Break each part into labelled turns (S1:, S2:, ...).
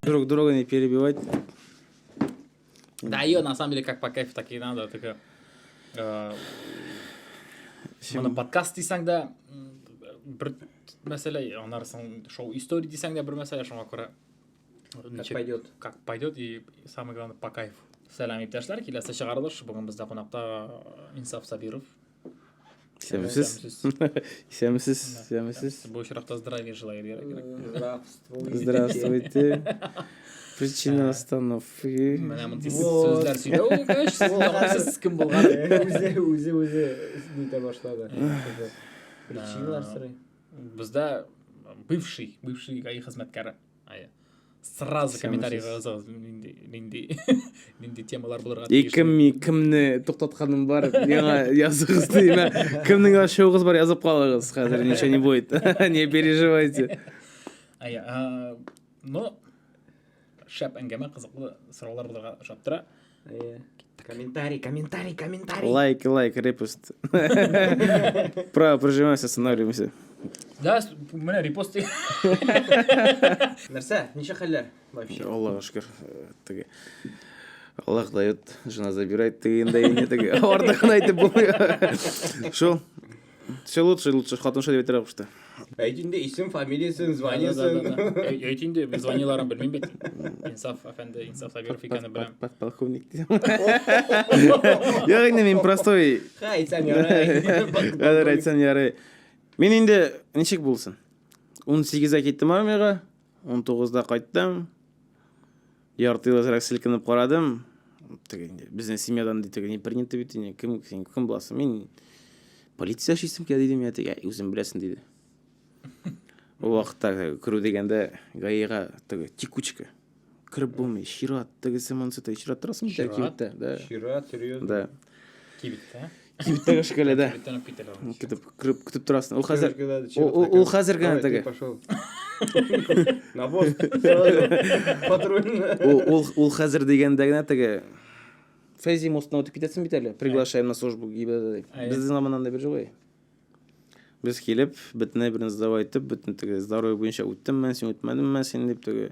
S1: Друга не перебивать.
S2: Да, ее на самом деле как по кайфу, так и надо. Мына подкаст дейсің да, бір мәселе, онарсың шоу история дейсің да, бір мәселе, шоңа көре.
S3: Как
S2: пойдет, и самое главное, по кайфу. Сәлем иптәшләр, келесі шығарылыш. Бүгін бізде қонақта Инсаф Сабиров.
S1: Сәмсіз.
S2: Бұл шырақта здравия желаю керек.
S1: Здравствуйте. Причина остановки.
S2: Міне мұнтыз сөздер сөйлеу, сіз кім болған?
S3: Өзі нете башлады. Причиналар сұрай.
S2: Бізде бывший ГАИ қызметкері. Сразу комментарийға жазыңыз. Менде темалар бұларға
S1: Кімні тоқтатқаным бар, yazыңыз деймін. Кімнің шоуыңыз бар, yazып қалыңыз. Қазір ничего не будет. Не переживайте.
S2: Но шәп әңгіме, қызықты сұраулар бұларға жаптыра.
S3: Комментарий.
S1: Лайк, репост. Право, прожимаемся, останавливаемся.
S2: Да, міне репост.
S3: Нәрсе, неше хәлләр вообще?
S1: Аллаға шүкір. Аллах дает, жена забирает, ты не такие. Ортақан айтып болмай. Шо? Все лучше. Хатын шо деп етер ақышты.
S3: Әйтінде исім, фамилиясын, званиясын.
S2: Әйтінде званияларын білмейм бет. Инсаф Сабиров екені білем.
S1: Подполковник дейсем. Яғында мен простой.
S3: Айтсам ярай.
S1: Қазір айтсам ярай. Мен енді нешек болсын? 18-де кеттім армияға, 19-да қайттым. Ярты сірек сілкініп қарадым. Біздің семьядан дейді, не принято бетіне, кім боласың? Мен полиция шейсім ке дейдім, өзім білесің дейді. Ол уақытта кіру дегенде ГАИға текучка. Кіріп болмай, шират, шират тұрасың бітер кебітті.
S3: Шират, серьезно?
S1: Да.
S2: Кебітті,
S1: Кибиттегі шкале, да. Күтіп тұрасың. Ол қазір ғана тәгі.
S3: На пост. Патрульно.
S1: Ол қазір дегендегіне тәгі. Фейзи мостына өтіп кетесің бітелі. Приглашаем на службу. Біздің замананда бір жоғай. Біз келіп, бітіне бірін здавай етіп, бітін тәгі здоровый бойынша өттім мән, сен өтмәдім мән, сен деп тәгі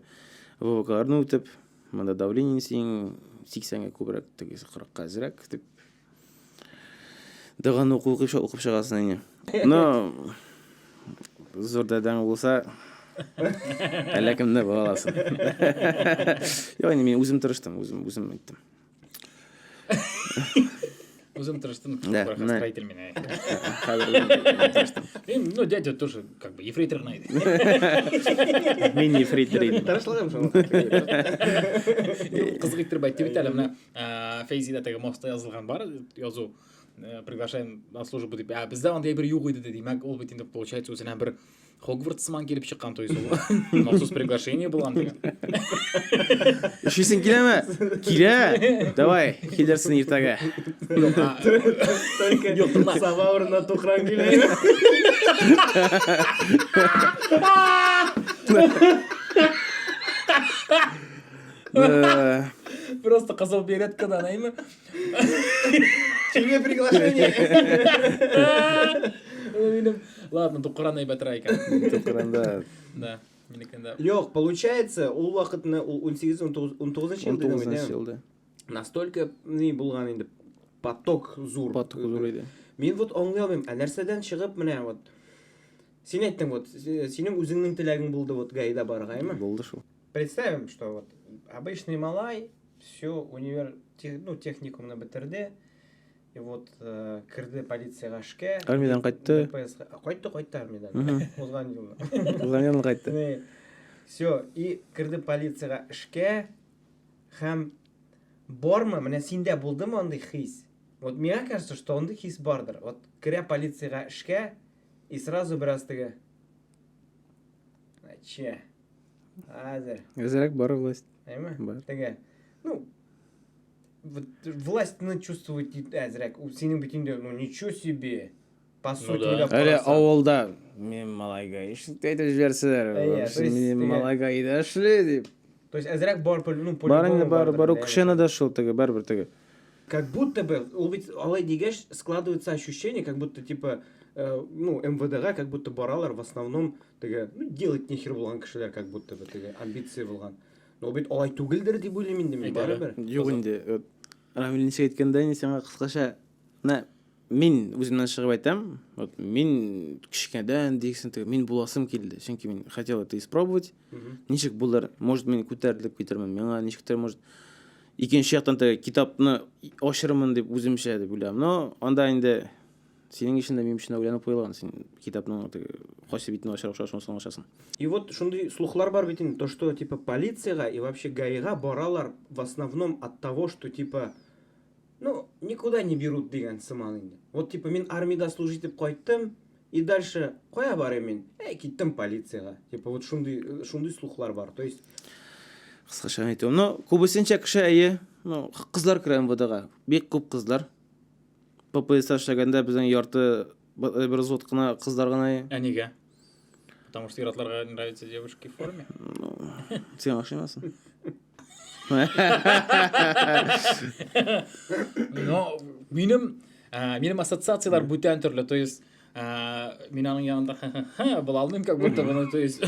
S1: ВВК-арын өтіп, мында давление сен 80-ге көбірек тәгі 40-қа зірек деп. Дұған оқып шығасың әне. Но, зор дәдәң болса, әләкімді бағаласын. Яғни мен өзім тұрыштым, өзім айттым.
S2: Өзім тұрыштым,
S1: Да,
S2: строитель мен. Ну, дядя тоже, как бы, ефрейтор знает.
S1: Мен ефрейтор едім.
S3: Тарашылығым шоң.
S2: Қызық еттіріп айтты бет әлі, мына Фейзида тәгі моста yazылған бар, язу. Приглашаем на службу, деп, бізде андай бір юг еді демек, ол бетінде получается өзінен бір Хогвартсман келіп шыққан, то есть ол махсус приглашение болған деген.
S1: Үшесің келе ме? Келе! Давай, келерсің ертаға.
S3: Только сава орнына тоқыран келе.
S2: Просто қызыл береткадан, әйме?
S3: Тебе приглашение.
S2: Ладно, тоқыран әйбәтір айка.
S1: Тоқыран, да.
S2: Да, менекенде.
S3: Жоқ, получается, ол вақытына 18-19
S1: жылда.
S3: Настолько болған енді поток зур.
S1: Поток зур еді.
S3: Мен вот оңлай алмайым, нәрседен шығып, міне, вот, сен айттың, вот, сенің өзіңнің тілегің болды, вот, ГАИда барға, айма?
S1: Болды шо.
S3: Представим, что вот обычный малай, все, техникумны бітірді, и вот кірді полицияға ішке.
S1: Армиядан қайтты.
S3: Қайтты армиядан. Озған жылы.
S1: Озған қайтты.
S3: Все, и кірді полицияға ішке, һәм бармы, міне сенде болды ма ондай хис? Вот мне кажется, что ондай хис бардыр. Вот кірі полицияға ішке, и сразу біраз тігі. Че?
S1: Әзірек бар власть.
S3: Айма?
S1: Бар.
S3: Тігі. Ну, властьны чувствовать әзірек. Сенің бетінде, ну ничего себе. По сути,
S1: әлі ауылда мен малайға ешікті айтып жіберсіздер. Мен малайға ида шілі деп.
S3: То есть әзірек бар,
S1: бар, күшені да шыл тігі, бәрбір тігі.
S3: Как будто бы, алай дегеш, складывается ощущение, как будто типа МВД-ға как будто баралар в основном тігі, делать нехер болған кішілер, как будто бы тігі, амбиции болған. но бит олай түгелдер деп ойлаймын енді мен барыбір.
S1: Жоқ енді рамил неше айтканда енді сен қысқаша мына мен өзімнен шығып айтамын, вот мен кішкенеден дегісін мен боласым келді, чөнки мен хотел это испробовать. Ничек булар, может мен көтәрелеп кетермен, миңа ничектер может икенче жақтан китапны ашырмын деп өзімше деп ойлаймын. Но анда енді сенің ішінде мен үшін ойланып қойылған, сен китапның қойсы битін ашырып шашасың.
S3: И вот шундай слухлар бар бит, то что типа полицияга и вообще ГАИга баралар в основном от того, что типа никуда не берут деген сыман инде. Вот типа мен армияда служить деп қойттым и дальше қоя барайын мен, кеттім полицияға. Типа вот шундай слухлар бар. То есть
S1: Қысқаша айтамын, но көбісінше кіші әйе, қызлар кірі МВД-ға, бек көп қызлар. ППС ашағанда біздің ярты бір зот қына қыздар ғана.
S2: Неге? Потому что иратларға нравятся девушки в форме.
S1: Сен ашаймасың.
S2: Но менің ассоциациялар бүтән түрлі, то есть менің янында балалным как будто бы, то есть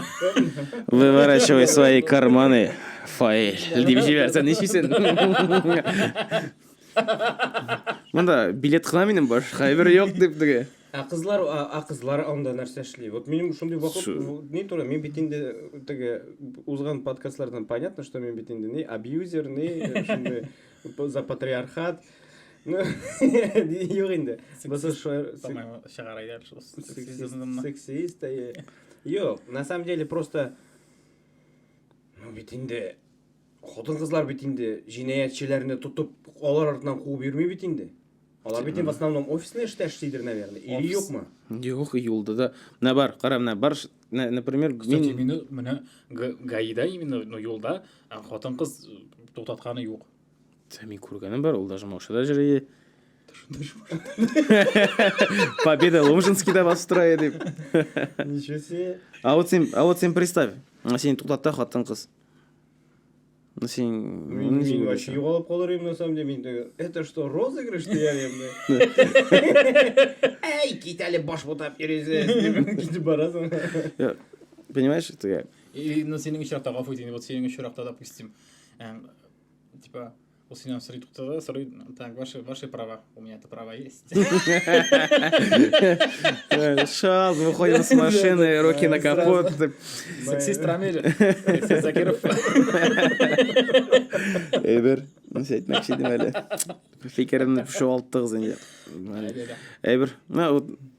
S1: Выворачивай свои карманы, файл деп жіберсең нешесің. Мында билет қына менің бар, қайбір жоқ деп деге.
S3: Қызлар анда нәрсе шлей. Вот менің шундай вақыт не тура, мен бетінде теге узган подкастлардан понятно, что мен бетінде не абьюзер, не шундай за патриархат. Ну, жоқ енді. Сексист. Жоқ, на самом деле просто бетінде Хотын қызлар бетінде жинаятчыларны тұтып, олар артынан қуып бермей бетінде. Олар бетінде в основном офисные штейдер, наверное. Или жоқ ма?
S1: Жоқ, юлда да. На бар, қара, на бар, например,
S2: кстати, мені ГАИда именно юлда хотын қыз тоқтатқаны жоқ.
S1: Мен көргенім бар, ол даже Маушада жүрейі. Победа Ломжинскийда бастырайы деп.
S3: Ничего себе.
S1: А вот сен представь, сен тоқтатта хотын қыз.
S3: Мен вообще юғалып қаларым на самом деле. Это что, розыгрыш деймін? Эй, кит әлі баш ботап ересіз. Кетіп барасың.
S1: Понимаешь?
S2: И на сенің шырақта ғафу етейін, вот сенің шырақта, допустим, типа, ол сенен сұрай тұқтады, сұрай, так, ваши права, у меня это права есть.
S1: Сейчас выходим с машины, руки на капот.
S2: Сексист Рамиль, сексист Закиров.
S1: Эйбер, сәйт мәкшедім әлі. Фекерімді пүші алты қыз енді. Эйбер,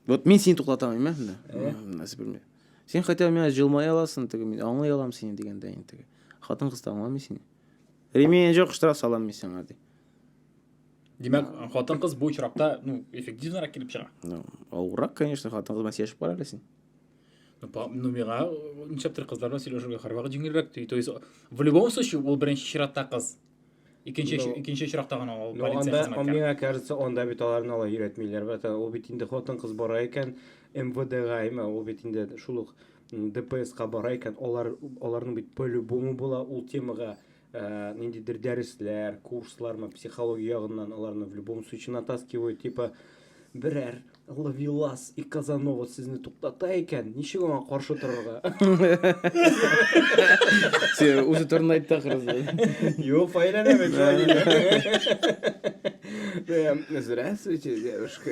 S1: вот мен сені тоқтатамын, нәрсе білме. Сен хотя мен жылмай аласың, аңлай алам сені деген дайын. Қатын қызды аңламай сені. Ремень жоқ, штраф салам мен сен ады.
S2: Демек, қатын қыз бұл шырақта эффективнырақ келіп шыға.
S1: Ауырақ, конечно, қатын қыз мәсе ашып барар сен.
S2: Меға нешептір қыздарда сөйлеушіге қарбағы жеңілірек. То есть, в любом случае, ол бірінші шырақта қыз. Икенше шырақта ғана ол полиция қызметкер.
S3: Меға кажется, онда бет оларын ала үйретмейлер. Ол бетінде қотын қыз бара екен, МВД-ға ема, ол бетінде шулық ДПС-қа бара екен, олардың бет по-любому бола ол темаға нендейдер дәріслер, курслар, психология жағынан оларны в любом случае натаскивают, типа бірәр Лавелас и Казанова сізні тоқтата екен, нешеге оған қаршы тұрырға?
S1: Сен өзі тұрын айтты қырызды.
S3: Жоқ, файлана мен Здравствуйте, девушка.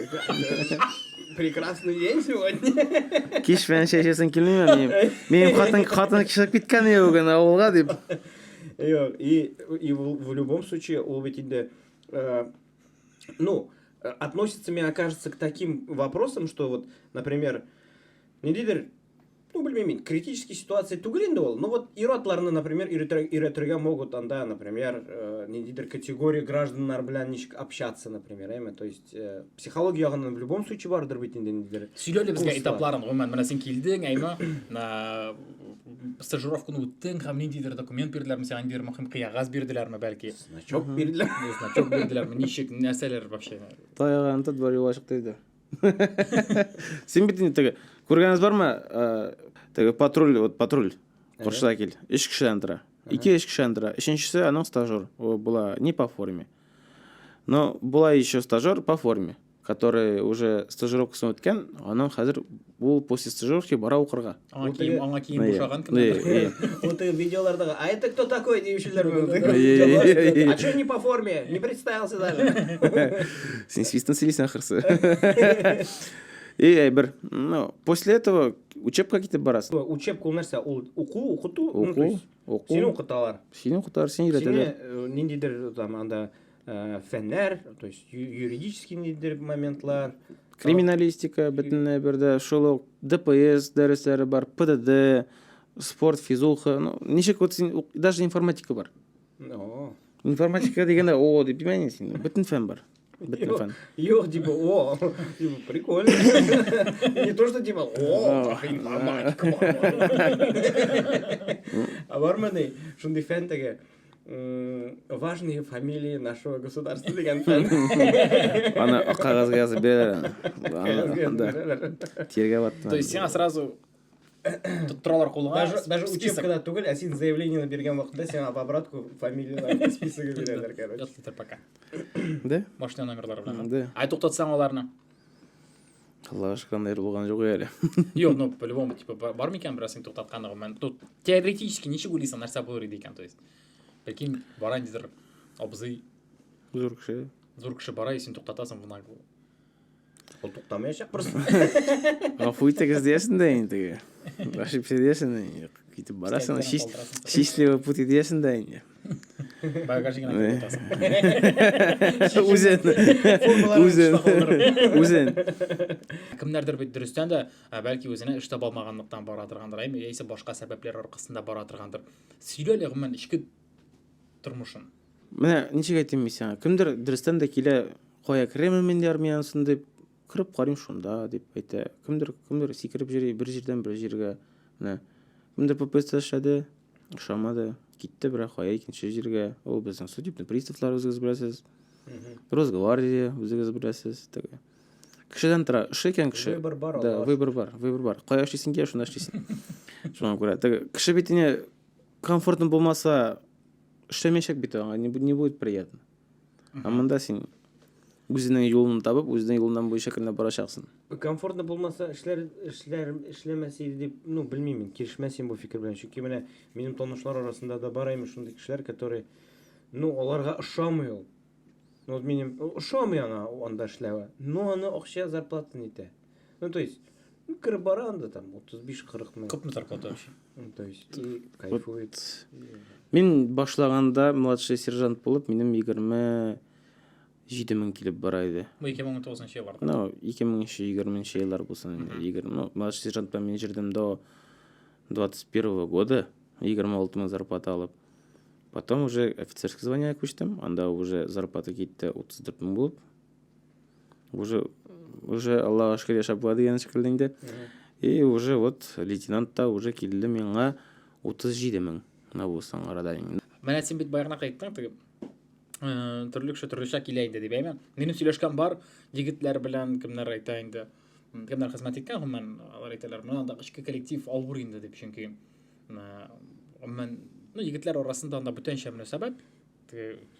S3: Прекрасный день сегодня.
S1: Кеш фән шешесін келмеймін. Менің қатын кішілік кеткен еуген ауылға деп.
S3: И в любом случае, ол бетінде, относится, мне кажется, к таким вопросам, что вот, например, не дейдер, білмеймін, критические ситуации түгілінде ол, но вот иратларны, например, иретріге могут, анда, например, не дейдер, категория гражданлар білән нешік общаться, например, то есть психология жағынан в любом случае бардыр бетінде, не дейдер.
S2: Сөйлелі бізге этапларын ғоймен, мына сен келдің, әйма, стажировканы өттің, қам не дейдер, документ берділер ме, саған берділер ме, қияғаз берділер ме, бәлки?
S3: Значок берділер.
S2: Значок берділер ме, нешек нәрселер вообще?
S1: Таяған тұт бар ешік дейді. Сен бетінде тегі, көргеніңіз бар ма? Тегі патруль, құршыда кел. Үш кішіден тұра. Ике үш кішіден тұра. Үшіншісі аның стажер. Была не по форме. Но была еще стажер по форме, который уже стажировкасын өткен, оның қазір ол после стажировки бара оқырға.
S2: Аңа кейін
S1: Иә.
S2: бошаған
S1: Иә.
S3: Вот и видеолардағы, а это кто такой деушілер
S1: Иә.
S3: А что не по форме? Не представился даже.
S1: Сен свистен сөйлейсің ақырсы. И бір, после этого учебка кетіп барасың.
S3: Учебка ол нәрсе, ол оқыту,
S1: Оқу,
S3: сені
S1: оқу.
S3: оқыталар.
S1: Сені оқытар, сен үйретеді.
S3: Сені нендейдер там анда фәннәр, то есть юридический нендейдер моментлар.
S1: Криминалистика бітіне бірді, шолық, ДПС дәрістері бар, ПДД, спорт, физуха, нешек вот сен, даже информатика бар. Информатика дегенде, о, деп демейін сен, бүтін фән бар. Бүтін фән.
S3: Yok типа, о, типа, прикольно. Не то, что типа, о, информатика. А бар ма не, шундай фән теге, важные фамилии нашего государства деген фән.
S1: Ана қағазға жазып берер. Терге баттым.
S2: То есть сен сразу тұралар қолыңа
S3: Даже учебкада түгел, а сен заявление берген уақытта сен об обратку фамилиялар списогы береді, короче.
S2: Жатыр пока.
S1: Да?
S2: Машина номерлары
S1: Да.
S2: білген. Ай тоқтатсаң оларына.
S1: Аллаға шыққандай болған жоқ әлі.
S2: Yok, ну, по-любому, типа, бар ма екен біраз сен тоқтатқанығы? Мен тут теоретически неше ойлайсың нәрсе болар еді екен, то есть. Прикинь, барайын дедір, абзый,
S1: Зор кіші.
S2: зор кіші барай, сен тоқтатасың бұна.
S3: Ол тоқтамайшақ просто.
S1: Ғафу итек іздейсің да енді. Ошибся дейсің да. Кетіп барасың, счастливый путь дейсің да енді.
S2: Багажыңа тоқтатасың.
S1: Өзен.
S2: Кімдердір бет дұрыстан да, бәлки өзіне іш таба алмағандықтан бара тұрғандар, есе башқа сәбәплер арқасында бара тұрғандар. Сөйлелі ғымен ішкі тұрмышын.
S1: Міне, нешек айтайын мен саған. Кімдір дұрыстан да келе қоя кіремін мен де армиянысын деп, кіріп қарайым шонда деп айта. Кімдір секіріп жүре бір жерден бір жерге. Кімдір ППС ашады, ұшамады, кетті бірақ қоя екінші жерге. Ол біздің судебный приставлар өзіңіз білесіз. Росгвардия өзіңіз білесіз. Кішіден тұра, үш екен кіші.
S3: Выбор бар.
S1: Да, выбор бар. Қоя іштейсің ке, шонда іштейсің. Шонан көре. Кіші бетіне комфортно болмаса, іштемешек беті оңа, не будет приятно. Аманда сен өзінің жолын табып, өзінің жолынан бойы шәкіріне бара шақсын.
S3: Комфортно болмаса, ішлемесе деп, білмеймін, келішмәсем бұл фикір білен. Чүнки міне, менің тонушылар арасында да барайым шундай кішілер, которые, оларға ұшамый ол. Вот менің, ұшамый ана онда ішлеуі. Аны оқша зарплата нете. То есть, кірі бара анда там, 35-40 мың.
S2: Көп мұ зарплата вообще?
S3: То есть, и кайфует.
S1: Мен башлағанда младший сержант болып, менің 27 мың келіп барайды.
S2: Бұл 2019 жыл барды.
S1: 2020 жылдар болсын. Младший сержант мен жүрдім до 21 года 26 мың зарплата алып. Потом уже офицерский звание көштім. Анда уже зарплата кетті 34 мың болып. Уже Аллаға шүкір яшап болады деген шүкірленді. И уже вот лейтенантта уже келді менға 37 мың. Болсын арада.
S2: Мен сен бет баяғына қайттың, түрлікші келейінді деп әймен. Менің сөйлешкен бар, жігітлер білән кімдер айтайынды. Кімдер қызмет еткен, мен алар айталар, мынанда ішкі коллектив албыр енді деп, чүнки мен жігітлер арасында анда бүтін шәміне сәбәп,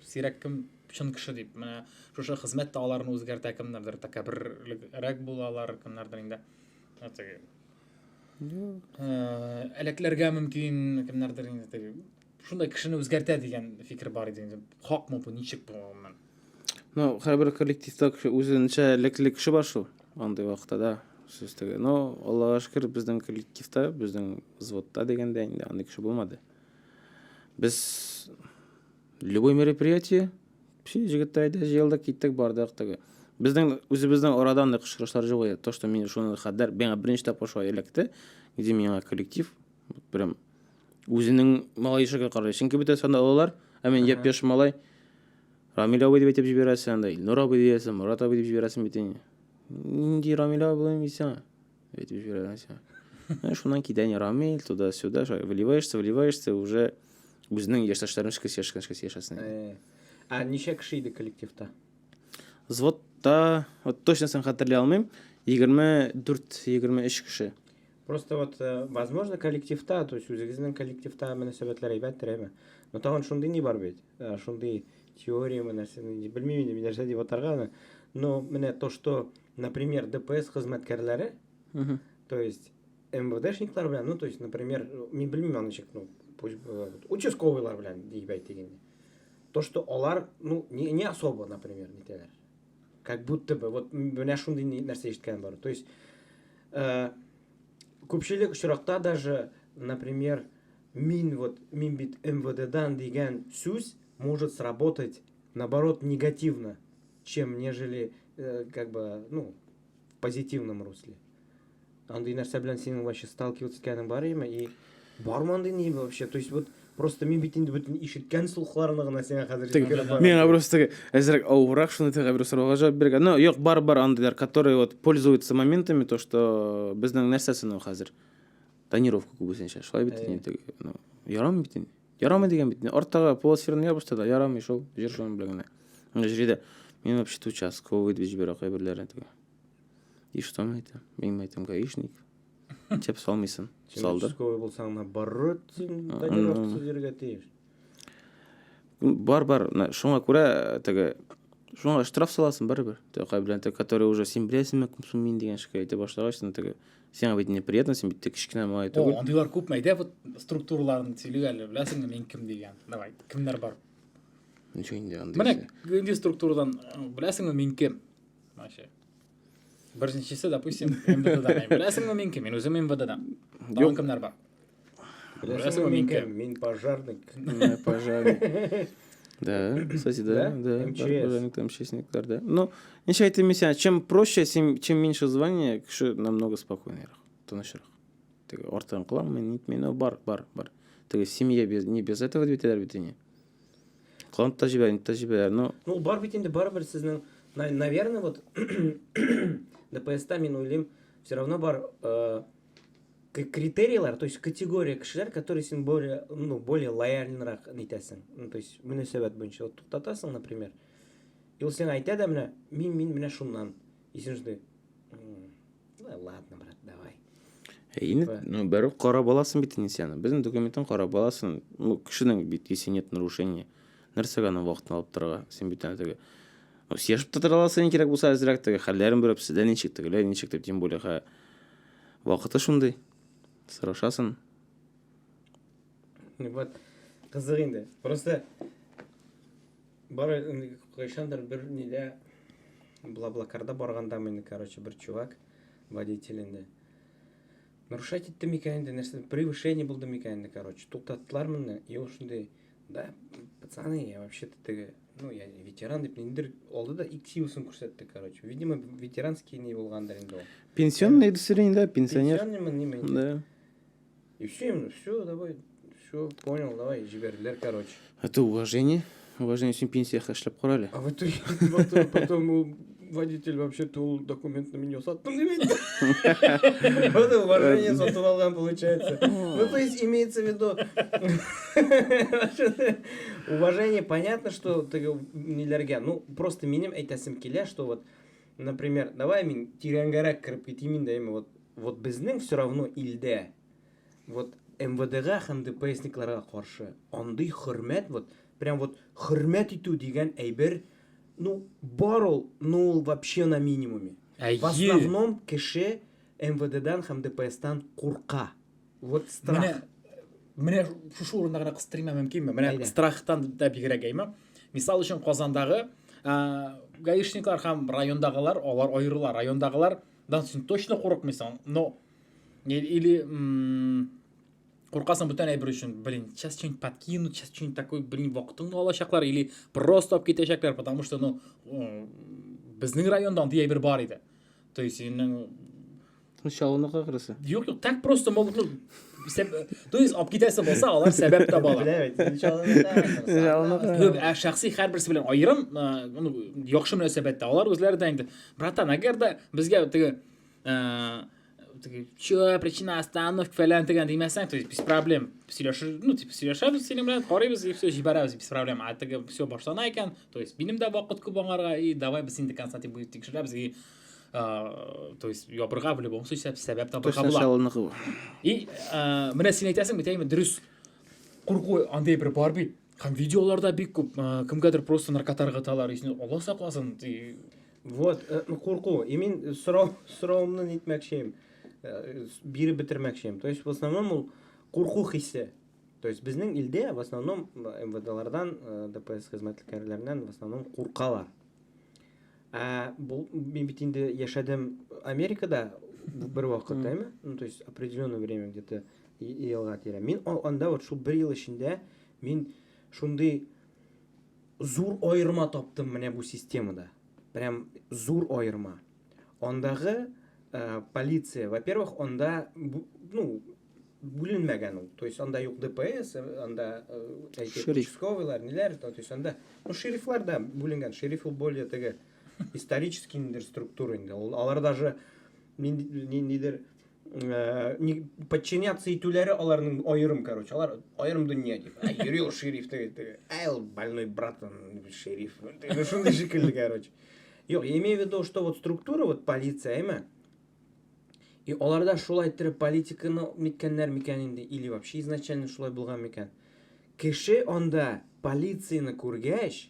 S2: сирек кім шын кіші деп, шушы қызметті аларын өзгерті кімдердір, тәкәбірлік болалар кімдердір енді. Әлеклерге мүмкін кімдердір енді. Шундай кішіні өзгерті деген фикір бар еді. Хақ мұ бұл, нешік бұл мен?
S1: Әрбір коллективта өзінше леклік кіші бар шу, андай уақытта да. Сөздігі. Аллаға шүкір біздің коллективта, біздің взводта дегенде андай кіші болмады. Біз любой мероприятие, жігітті айда жиылдық, кеттік, бардық. Біздің орадан қышқырыштар жоқ еді. То, что мен шуны қадар, бен бірінші тапқа шуа електі, где менің коллектив, прям өзінің малай шыға қарай. Шынке біте сонда олар, әмен еп-еш малай, Рамил абайды бетеп жібересің, Илнур абайды дейсің, Мұрат абайды жібересің бетен. Нде Рамил абылайым дейсің, бетеп жібересің. Шунан кидәне Рамил, туда-сюда, вливаешься, уже өзінің ешташтарын шкесі.
S3: А неше кіші еді коллективта?
S1: Взводта, точносын қатырлай алмайым, 24-23 кіші.
S3: Просто вот, возможно, коллективта, то есть өзіңіздің коллективта мөнәсәбәтләр әйбәттер әме. Но тағын шундай не бар бит. Шундай теория мөнәсәбәтләр, білмеймін де нәрсе деп атарға. Но менә то, что, например, ДПС хезмәткәрләре, то есть МВДшниклар белән, ну то есть, например, мен белмим аны ничек, ну участковыйлар белән дип әйтегенде. То, что алар, ну, не особо, например, нитәләр. Как будто бы, вот менә шундый нәрсә ишеткән бар. То есть, күпчелек очракта даже, например, мин бит МВДдан дигән сүз может сработать, наоборот, негативно, чем нежели, как бы, ну, в позитивном русле. Андый нәрсә белән синең вообще сталкиваться иткәнең бар име? И бармы андый ни вообще? То есть, вот просто мен бит инде бөтен ишеткән слухларны гына сиңа хәзер җиткереп барам.
S1: Мен просто әзрәк авыррак шуны тәгә бер сорауга җавап биргән. Ну, юк, бар андыйлар, которые вот пользуются моментами, то что безнең нәрсәсен хәзер тонировка күбесенчә. Шулай бит инде теге, ну, ярамый бит инде. Ярамый дигән бит. Артага полосфераны ябышты да, ярамый шул, җир шуны белән генә. Җирдә мен вообще участковый дип җибәрә кайберләрен теге. И что мы это? Мен әйтәм, гаишник. Чеп салмыйсың. Салды.
S3: Участковый булсаң, наоборот, син тонировка җиргә тиеш.
S1: Бар, шуңа күрә теге шуңа штраф саласың барыбер. Теге кайберләрен теге, которые уже син беләсеңме, кемсең мин дигән шикәй әйтә башлагач, теге сиңа бит неприятно, син бит кичкенә малай түгел.
S2: Андыйлар күпме әйтә, вот структураларын сөйләгән әле, беләсеңме мен кем дигән. Давай, кемнәр бар?
S1: Ничего инде андый.
S2: Менә инде структурадан беләсеңме мен кем? Вообще. Беренчесе, допустим, МВДдан. Беләсеңме мен кем? Мен үзем МВДдан. Юк, кемнәр бар?
S3: Беләсеңме мен кем? Мин пожарник.
S1: Пожарник. Да, кстати, да, пожарник, там МЧСниклар, да. Но ничего это миссия, чем проще, чем меньше звания, кеше намного спокойнее. Тонышрак. Теге ортан кылам, мен бар. Теге семья не без этого битәләр бит инде. Кылам тәҗрибә, но
S3: Ну, бар бит инде барыбер сезнең, наверное, вот ДПСта мен уйлыйм, все равно бар критерийлар, то есть категория кешеләр, которые син более лояльнырак нитәсең. Ну, то есть мөнәсәбәт буенча туктатасың, например. И ул сиңа әйтә дә менә, мин менә шуннан. И син җды. Ладно, брат, давай.
S1: инде, ну, бер кара баласын бит инде сине. Безнең документтан кара баласын, ну, кешенең бит если нет нарушения. Нәрсәгә аны вакытын алып торырга, син бит теге. Ну, сешеп тотыраласың кирәк булса әзрәк теге хәлләрен биреп, сездән ничек тегеләр, ничек дип, тем более вакыты шундый. Сорашасың.
S3: Вот кызык инде. Просто бар кайчандыр бер нидә Блаблакарда барганда мен, короче, бер чувак водитель инде. Нарушать итте микән инде, нәрсә превышение булды микән инде, короче. Туктаттылар мине. И ул шундый, да, пацаны, я вообще-то теге, ну, я ветеран дип ниндер алды да иксиусын күрсәтте, короче. Видимо, ветеранский не булгандыр инде ул.
S1: Пенсионный удостоверение, да, пенсионер.
S3: Пенсионный неме.
S1: Да.
S3: И все, давай, все, понял, давай, жиберлер, короче.
S1: Это уважение. Уважение всем пенсиях эшләп карале.
S3: А в итоге потом водитель вообще-то документ на меня сатты. Вот уважение сатып алган получается. Ну, то есть имеется в виду уважение, понятно, что неләргә. Ну, просто минем әйтәсем килә, что вот, например, давай мин тирәнгәрәк кирип китим инде, вот безнең все равно илдә вот МВДга һәм ДПСникларга каршы андый хөрмәт, вот прям вот хөрмәт итү дигән әйбер, ну, бар ул, ну, вообще на минимуме. В основном кеше МВДдан һәм ДПСтан курка. Вот страх.
S2: Менә шушы урында гына кыстырыйм мөмкинме? Менә страхтан да бигрәк әйме. Мисал өчен Казандагы гаишниклар һәм райондагылар, алар аерылар. Райондагылардан син точно курыкмыйсың. Но или куркасың бүтән әйбер өчен, блин, сейчас что-нибудь подкинут, сейчас что-нибудь такое, блин, вакытыңны алачаклар или просто алып китәчәкләр, потому что, ну, безнең районда андый әйбер бар иде. То есть,
S1: Шалына кагырсы.
S2: Юк, так просто могут, ну, то есть, алып китәсе булса, алар сәбәп таба алар. Шәхси һәрберсе белән аерым, ну, яхшы мөнәсәбәттә алар үзләре дә инде. Братан, әгәр дә безгә теге что причина остановки фәлән дигән димәсәң, то есть без проблем. Сөйләшәбез синең белән, карыйбыз и все, җибәрәбез без проблем. А теге все баштана икән, то есть минем дә вакыт күп аңарга, и давай без инде констатив будет тикшерәбез и то есть ябырга в любом случае сәбәп табырга була. И менә син әйтәсең бит, әйме дөрес. Курку андай бер бар бит. Һәм видеоларда бик күп кемгәдер просто наркотар гыталар, Алла сакласын.
S3: Вот, курку. И мин сорауымны нитмәкчем. биріп бітірмекші. То есть в основном ол қорқу хисі. То есть біздің елде в основном МВД-лардан, ДПС қызметкерлерінен в основном қорқалар. Бұл мен бит инде яшадым Америкада бір уақыт, әйме? Ну, то есть определенное время где-то елға тирә. Мен анда вот шул бір ел ішінде мен шундай зур айырма таптым менә бу системада. Прям зур айырма. Ондағы полиция, во-первых, онда ну бүленмәгән ул. То есть анда юк ДПС, анда участковыйлар, неләр, то есть анда ну шерифлар да бүленгән. Шериф ул более теге исторический структура инде. Алар даже нидер подчиняться итүләре аларның айырым, короче. Алар айырым дөнья дип. Йөрил шериф теге. Эл больной братан шериф. Ну шундый шикелле, короче. Yok, я имею в виду, что вот структура, вот полиция, әйме? И оларда шулай тірі политиканы мекеннер мекенінде, или вообще изначально шулай булган мекен. Кеше онда полицияны күргәч,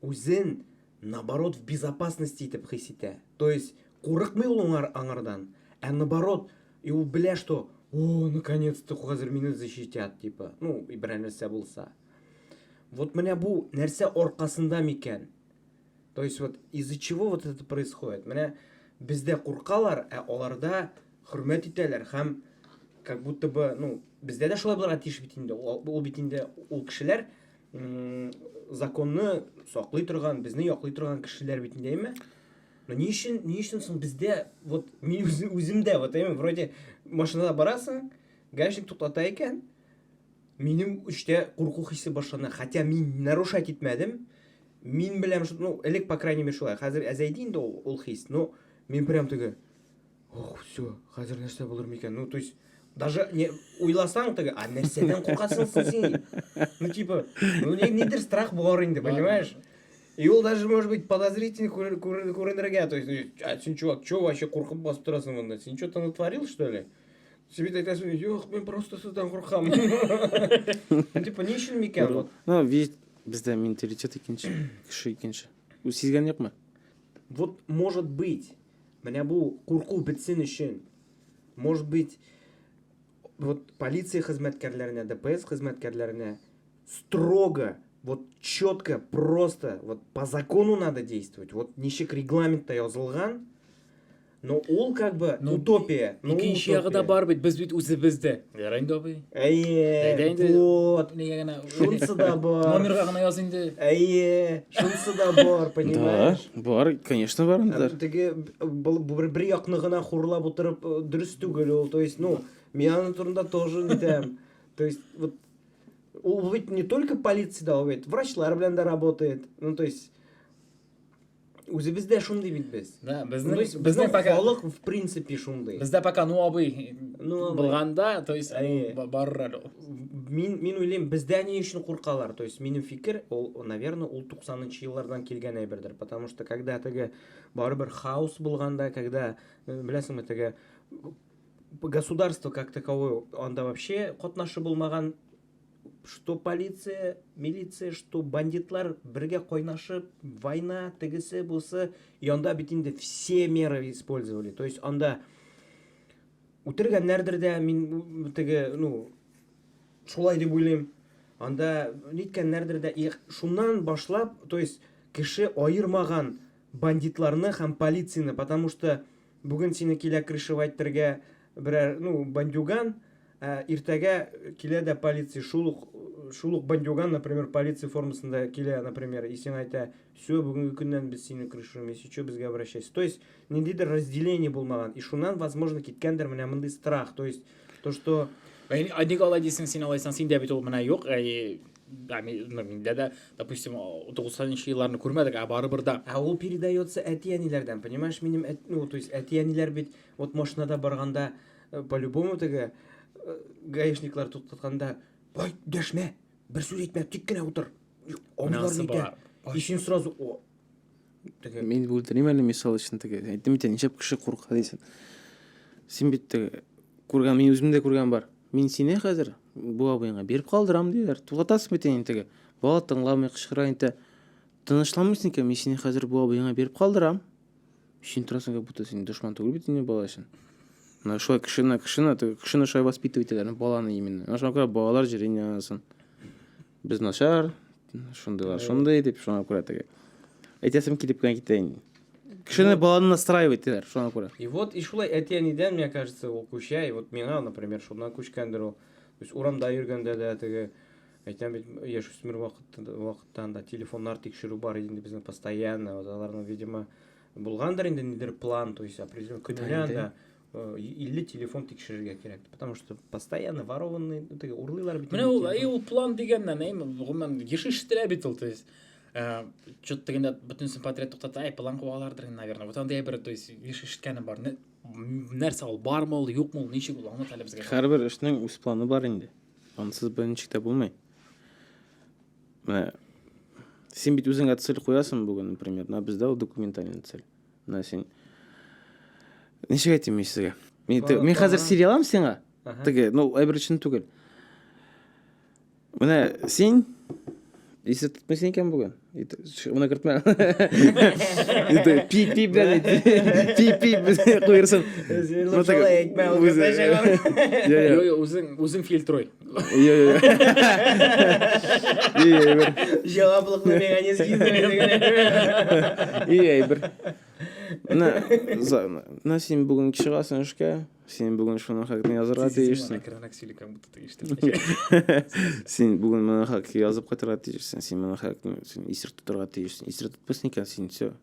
S3: үзен, наоборот, в безопасности итеп хис итә. То есть, курыкмый ул аңардан, а наоборот, и ул белә, что, о, наконец-то хәзер мине защитят, типа, ну, и берәр нәрсә булса. Вот менә бу нәрсә аркасында микән. То есть вот из-за чего вот это происходит? Менә бездә куркалар, а аларда хөрмәт итәләр һәм как будто бы, ну, бездә дә шулай булырга тиеш бит инде. Ул бит инде ул кешеләр законны саклый торган, безне яклый торган кешеләр бит инде, әйме? Но ни өчен соң бездә вот мин үземдә вот әйме, вроде машинада барасың, гаишник туктата икән, минем эчтә курку хисе башлана, хотя мин нарушать итмәдем. Мин беләм, ну, элек, по крайней мере, шулай. Хәзер әзәйди инде ул хис. Но мин прям теге, ох, все, хәзер нәрсә булыр микән? Ну, то есть, даже не уйласаң теге, а нәрсәдән куркасың син? Ну, типа, ну, нидер страх бар инде, понимаешь? И ул даже, может быть, подозрительный күренергә. То есть, син, чувак, чё вообще куркып басып торасың монда? Син что-то натворил, что ли? Себе әйтәсең, юк, мен просто сездән куркам. Типа, ни өчен микән вот?
S1: Ну, видишь, бізде менталитет екенші, кіші екенші. Ол сезген жоқ ма?
S3: Вот может быть, менә бу курку бетсен өчен, может быть, вот полиция хезмәткәрләренә, ДПС хезмәткәрләренә строго, вот четко, просто, вот по закону надо действовать. Вот ничек регламентта язылган, но ул как бы утопия.
S2: Икенче ягы да бар бит, без бит үзебездә. Ярайды абый.
S3: Вот. Шунсы да бар.
S2: Номерга гына яз инде.
S3: Шунсы да бар, понимаешь?
S1: Да, бар, конечно, бар анда.
S3: Теге бер якны гына хурлап утырып дөрес түгел ул. То есть, ну, мен аның турында тоже нитәм. То есть, вот ул ведь не только полиция, ведь врачлар белән дә работает. Ну, то есть, үзебездә шундый бит без.
S2: Да,
S3: безне пока халык в принципе шундый.
S2: Бездә пока ну абый булганда, то есть бар.
S3: Мин уйлыйм, бездә ни өчен куркалар? То есть минем фикер, ул, наверное, ул 90-нчы еллардан килгән әйбердер, потому что когда теге барыбер хаос булганда, когда беләсеңме теге государство как таковое, анда вообще катнашы булмаган, что полиция, милиция, что бандитлар бергә кайнашып, война, тегесе булса, и анда бит инде все меры использовали. То есть анда үтергәннәрдер дә, мин теге, ну, шулай дип уйлыйм. Анда ниткәннәрдер дә, шуннан башлап, то есть кеше айырмаган бандитларны һәм полицияны, потому что бүген сине килә крышевать итәргә берәр, ну, бандюган, иртәгә килә дә полиция, шул ук бандюган, например, полиция формасында килә, например, и син әйтә, все, бүгенге көннән без сине крышуем, если что, безгә обращайся. То есть ниндидер разделение булмаган, и шуннан, возможно, киткәндер менә мондый страх. То есть то, что
S2: Ник алай дисең, син алайсың, синдә бит ул менә юк. Миндә дә, допустим, 90-нчы елларны күрмәдек, а барыбер да.
S3: А ул передается әти-әниләрдән, понимаешь, минем, ну, то есть әти-әниләр бит вот машинада барганда по-любому теге гаишниклар туктатканда, "Ой, дәшмә, бер сүз әйтмә, тик кенә утыр." Алар нитә? И син сразу, о, теге
S1: Мен бүлдерим әле мисал өчен теге. Әйттем икән, ничек кеше курка дисең. Син бит теге күргән, мин үземдә күргән бар. Мин сине хәзер бу абыйга берип калдырам диләр. Туктатасың бит инде теге. Бала тыңламый кычкыра инде. Тынычланмыйсың икән, мин сине хәзер бу абыйга берип калдырам. Син торасың, как будто син дошман түгел бит инде бала өчен. мына ушулай кішкене ушай воспитывать этелер баланы именно. Ошоңа көрө балалар жирине анасын. Биз нашар, ушундайлар ушундай деп ошоңа көрө теге. Айтасым келип кетейин. Кішкене баланы настраивать этелер ошоңа көрө.
S3: И вот и шулай этениден, мне кажется, ол күшә, и вот миңа, например, шундан күчкәндер ул. То есть урамда йөргәндә дә теге әйтәм бит яшүсмер вакыттан да телефоннар тикшерү бар инде безнең постоянно. Вот аларның, видимо, булгандыр инде нидер план, то есть определенно көненә да 50 телефон тикшерергә кирәк. Потому что постоянно ворованный, теге урлыйлар бит.
S2: Менә ул план дигәннән, гомумән ешештелә бит ул, то есть что-то дегенде бөтенсен подряд туктата, план куалардыр, наверное. Вот андай бер, то есть ешешткәне бар. Нәрсә ул, бармы ул, юкмы ул, ничек ул, аны таләп безгә.
S1: Һәрбер эшнең үз планы бар инде. Ансыз берничек тә булмый. Менә син бит үзеңә цель куясың бүген, например, бездә ул документальный цель. Менә син ничек әйтим мин сезгә? Мин хәзер сериалам сиңа. Теге, әйбер өчен түгел. Менә син Исет тотмыйсың икән бүген. Уны кертмә. Пи белән пи куерсың.
S3: Шулай әйтмә, ул кертәчәк.
S2: Үзең фильтрой.
S3: Җаваплыкны миңа не скидывай.
S1: Әйбер. На син бүген чыгасың эшкә. Син бүген шуның хакын язырга тиешсең. Син бүген моны хакы язып кайтырга тиешсең. Син моны хакын исерт тутырга тиешсең. Исерт тутпасын икән син всё.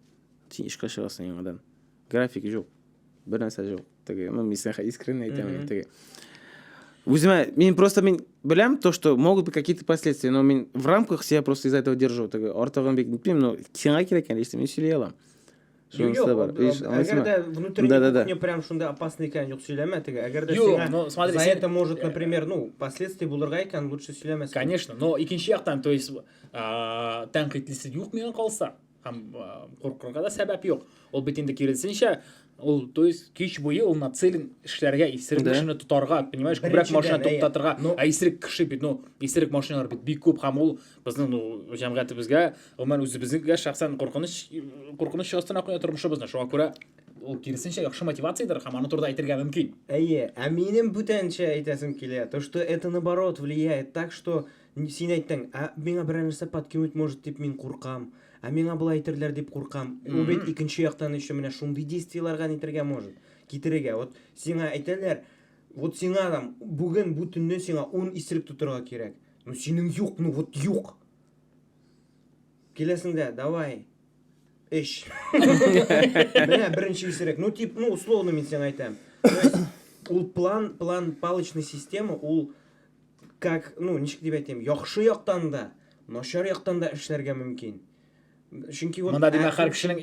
S1: Син эшкә чыгасың яңадан. График жок. Бер нәрсә жок. Теге, мен сиңа искренне әйтәм, теге. Үземә, мин беләм то, что могут быть какие-то последствия, но мин в рамках себя просто из-за этого держу. Теге, артыгын бик нитмим, но сиңа кирәк икән, мен сөйләй алам.
S3: Әгәр дә внутренне кухня прям шунда опасный икән, юк сөйләмә теге. Әгәр дә сиңа за это может, например, последствия булырга икән, лучше сөйләмәсәң.
S2: Конечно, но икенче яктан, то есть тәнкыйтьлесе юк миңа калса, һәм куркырга да сәбәп юк. Ул бит инде киресенчә, ул, то есть кич буе ул нацелен эшләргә, исерек кешене тотарга, понимаешь, күбрәк машина туктатырга, исерек кеше бит, исерек машиналар бит бик күп, һәм ул безнең җәмгыятебезгә, гомумән үзебезгә шәхсән куркыныч астына куя тормышыбызны. Шуңа күрә ул киресенчә яхшы мотивациядер, һәм аны турыда әйтергә мөмкин.
S3: Әйе, минем бүтәнчә әйтәсем килә, то что это наоборот влияет так, что син әйттең, миңа бер нәрсә подкинуть может дип мин куркам. Миңа булай әйтерләр дип куркам. Ул бит икенче яктан еще менә шундый действияларга нитергә может, китерергә. Вот сиңа әйтәләр, вот сиңа там бүген бу төнне сиңа 10 исерек тутырга кирәк. Ну синең юк, вот юк. Киләсеңдә, давай. Эш. Менә беренче исерек. Условно мин сиңа әйтәм. То есть ул план палочной система, ул как, ничек дип әйтәм, яхшы яктан да, начар яктан да эшләргә мөмкин. Чөнки вот
S2: монда димәк һәр кешенең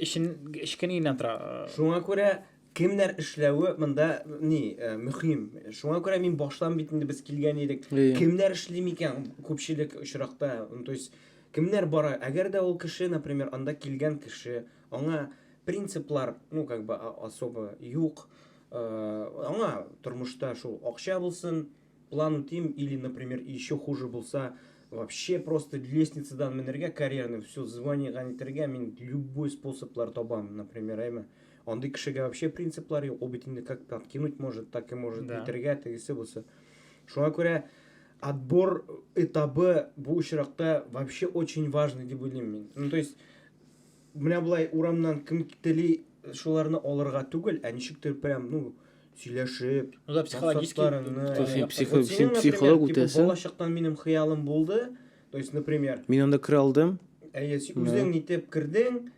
S2: эшкененнән тора.
S3: Шуңа күрә кемнәр эшләве монда мөһим. Шуңа күрә мин баштан бит инде без килгән идек. Кемнәр эшли микән күпчелек очракта? То есть кемнәр бара? Әгәр дә ул кеше, например, анда килгән кеше, аңа принциплар, как бы особо юк. Аңа тормышта шул акча булсын, план утим, или, например, еще хуже булса, вообще просто лестницадан менергә карьерный, все званиега нитергә мин любой способлар табам, например, андый кешегә вообще принциплар юк, ул бит инде как подкинуть может, так и может нитергә, тегесе булса. Шуңа күрә отбор этабы бу очракта вообще очень важный дип уйлыйм мин. То есть менә булай урамнан кем тели шуларны алырга түгел, ничектер прям, сөйләшеп,
S1: психолог үтәсең.
S3: Болашактан минем хыялым булды. То есть, например,
S1: мин анда кире алдым.
S3: Үзең нитеп кирдең,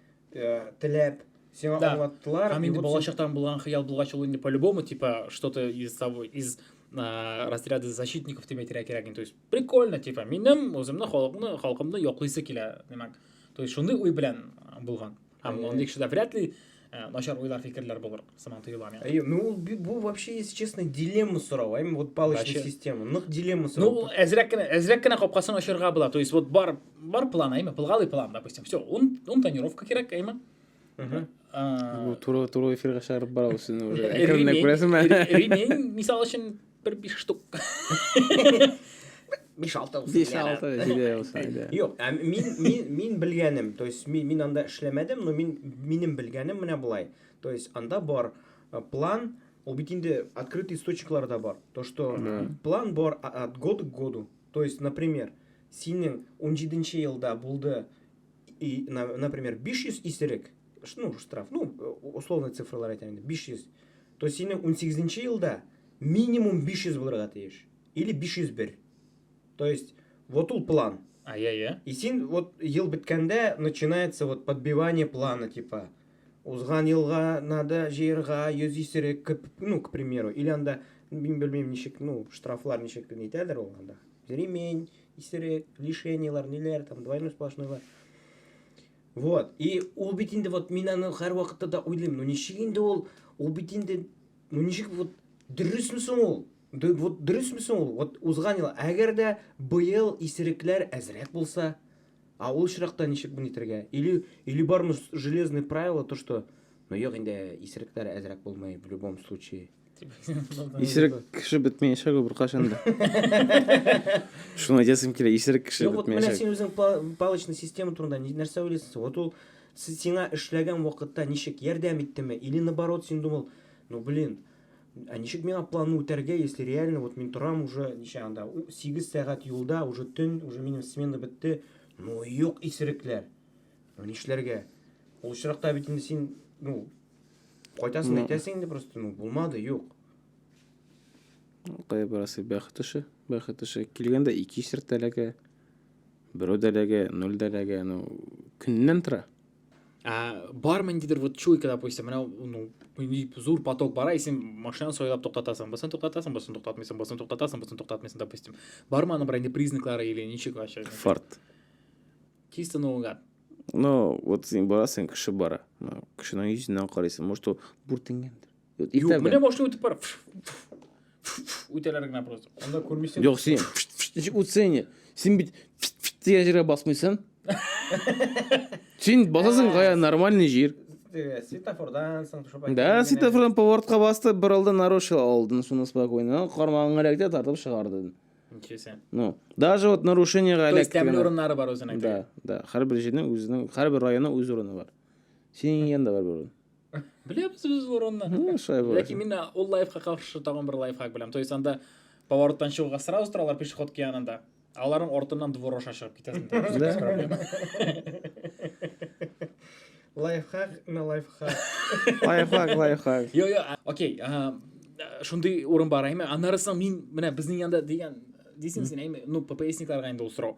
S3: теләп, сиңа аңлаттылар.
S2: Һәм инде болашактан булган хыял булгач ул инде по-любому, типа, что-то из разряда защитников тебе кирәк. То есть, прикольно, типа, минем үземне халкымны яклыйсы килә, димәк. То есть, шундый уй белән булган. Һәм андый кешедә вряд ли начар уйлар, фикерләр булыр, сыман тоела миңа.
S3: Бу вообще, если честно, дилемма сорау, вот палочная система. Дилемма сорау.
S2: Әзрәк кенә капкасын ачырга була. То есть, вот бар план, пылгалый план, допустим. Всё, он тонировка кирәк,
S1: Бу туры эфирга чыгарып барабыз сине уже. Экранны күрәсеңме?
S2: Ремень, мисал өчен, 5 штук.
S3: 5-6. Юк, мин белгәнем, то есть мин анда эшләмәдем, но минем белгәнем менә булай. То есть анда бар план, ол битинде открытый источниклар да бар. То, что план бар от года к году. То есть, например, сенің 17-ші жылда болды, и, например, 500 исерек, ну, штраф, ну, условно цифрлар айтайын, 500. То сенің 18-ші жылда минимум 500 болырға тиіш. Или 501. То есть, вот ол план.
S2: Иә.
S3: И сен вот ел біткенде начинается вот подбивание плана, типа, узған елға надо жерға 100 исерек, ну, к примеру. Или анда, мен білмеймін нешек, ну, штрафлар нешек нейтәдір ол анда. Ремень, исерек, лишениялар, нелер, там, двойной сплошнойлар. Вот. И ол бетінде вот мен аны әр уақытта да ойлаймын, ну нешегенде ол бетінде, ну нешек вот дұрысмысың ол? Вот дұрысмысың ол? Вот узған ел, әгер де бұйыл исереклер әзірек болса, а ол шырақта нешек бұнетерге? Или бармыз железное правило, то что, ну ең енді исереклер әзірек болмай в любом случае.
S1: Исерек кіші бітмей шағы бір қашанда. Шunu айтасым келе, исерек кіші бітмей
S3: Вот
S1: шағы.
S3: сен өзің палочный система турында нәрсе ойлайсың. Вот ол сеңа ішлеген уақытта нешек ярдәм етті ме? Или наоборот сен думал, ну блин, а нешек мен планы өтерге, если реально вот мен тұрам уже неше анда 8 сағат юлда, уже түн, уже менің смена бітті, ну yok исереклер. Ну нешлерге? Ол шырақта бетінде сен, ну қойтасын айтасың де просто, ну болмады, yok.
S1: Қай барасы бәқытышы. Келгенде 2 исерек дәләге, 1 дәләге, 0 дәләге, ну күннен тұра.
S2: Бар мендидер вот чуйка, допустим, ну, зур поток бара, и сен машина сойлап тоқтатасың, басын тоқтатмайсың, допустим. Бар ма ана бір признаклары или ничек вообще?
S1: Фарт.
S2: Чисто наугад.
S1: Ну, вот сен барасың, кіші бара. Кішінің yüzінен қарайсың, может, ол бұртынгендір.
S2: Міне машина өтіп бара. Өтелеріңна просто.
S3: Онда көрмесең.
S1: Жоқ, сен өтсене. Сен бит деген жерге басмайсың. Сен басасың қая нормальный жер.
S3: Светофордан соң
S1: Да, светофордан поворотқа басты, бір алда нарушил алдың, соны спокойно. Қармағың әлекте тартып шығарды.
S2: Ничего себе.
S1: Ну, даже вот нарушениеға
S2: То есть
S1: әлек.
S2: тәмлі орындары бар өзінің.
S1: Да. Әрбір жердің өзінің, әрбір районның өз орны бар. Сенің енді бар бір орын.
S2: Білеміз өз орынна.
S1: Шай бар.
S2: Яки мен ол лайфқа қарсы тағын бір лайфхак білем. То есть анда повороттан шығуға сразу тұралар пешеходке янында. Аларың ортынан двороша шығып кетесің.
S3: Лайфхак на лайфхак.
S1: Лайфхак.
S2: Окей. Шундай орын бар, айме. Анарысың мен, міне, біздің янда деген, дейсің сен, айме, ну, ППСникларға енді ол сұрау.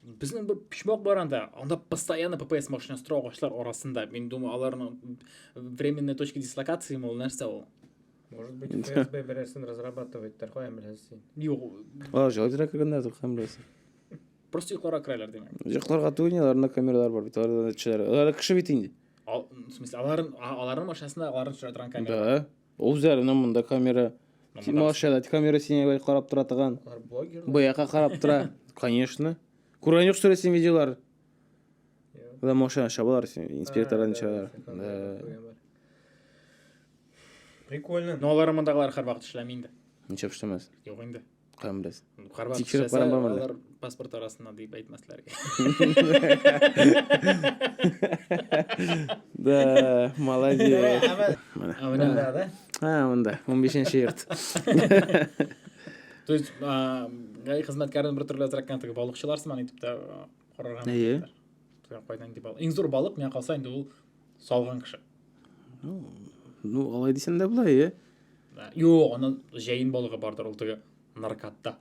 S2: Біздің бір пішмоқ бар анда постоянно ППС машина сұрау қошылар орасында. Мен думаю, аларының временные точки дислокации, мол, нәрсе ол.
S3: Может быть, ФСБ бересін разрабатывайттар қой, әмілесін.
S2: Жоқ.
S1: Жалдыра кіргенде тұр, қамырасың.
S2: Просто ұйқыларға крайлар демек.
S1: Жақларға туынеларына камералар бар, бит, олар кіші бетінде.
S2: В смысле, аларының машинасында аларын шығарған камера.
S1: Да. Ол зәріні мұнда камера. Машинада камера сене қарап тұратыған.
S3: Олар блогер.
S1: Баяқа қарап тұра. Конечно. Көрген жоқ сөйлесен видеолар. Да машина шабалар, инспектордан шабалар.
S3: Прикольно.
S2: Но алар мындағылар қар вақыт ішләмейді.
S1: Ничего піштемez.
S2: Жоқ енді.
S1: Қамырасың.
S2: Қар вақыт
S1: Тексеріп
S2: ішләсә,
S1: барам ба мында?
S2: алар паспорт арасында дейіп айтмасларге.
S1: Да, молодец.
S3: Да.
S1: Мында, 15-ші ерт.
S2: То есть, қызметкердің бір түрлі азыраққантығы балықшыларсы маны етіп та қорарған.
S1: Ие.
S2: Қойдан деп ал. Ең зор балық мен қалса енді ол салған кіші.
S1: Ну, алай дейсен де бұлай, е?
S2: Жоқ, оның жайын балығы бардыр, ол түгі наркатта.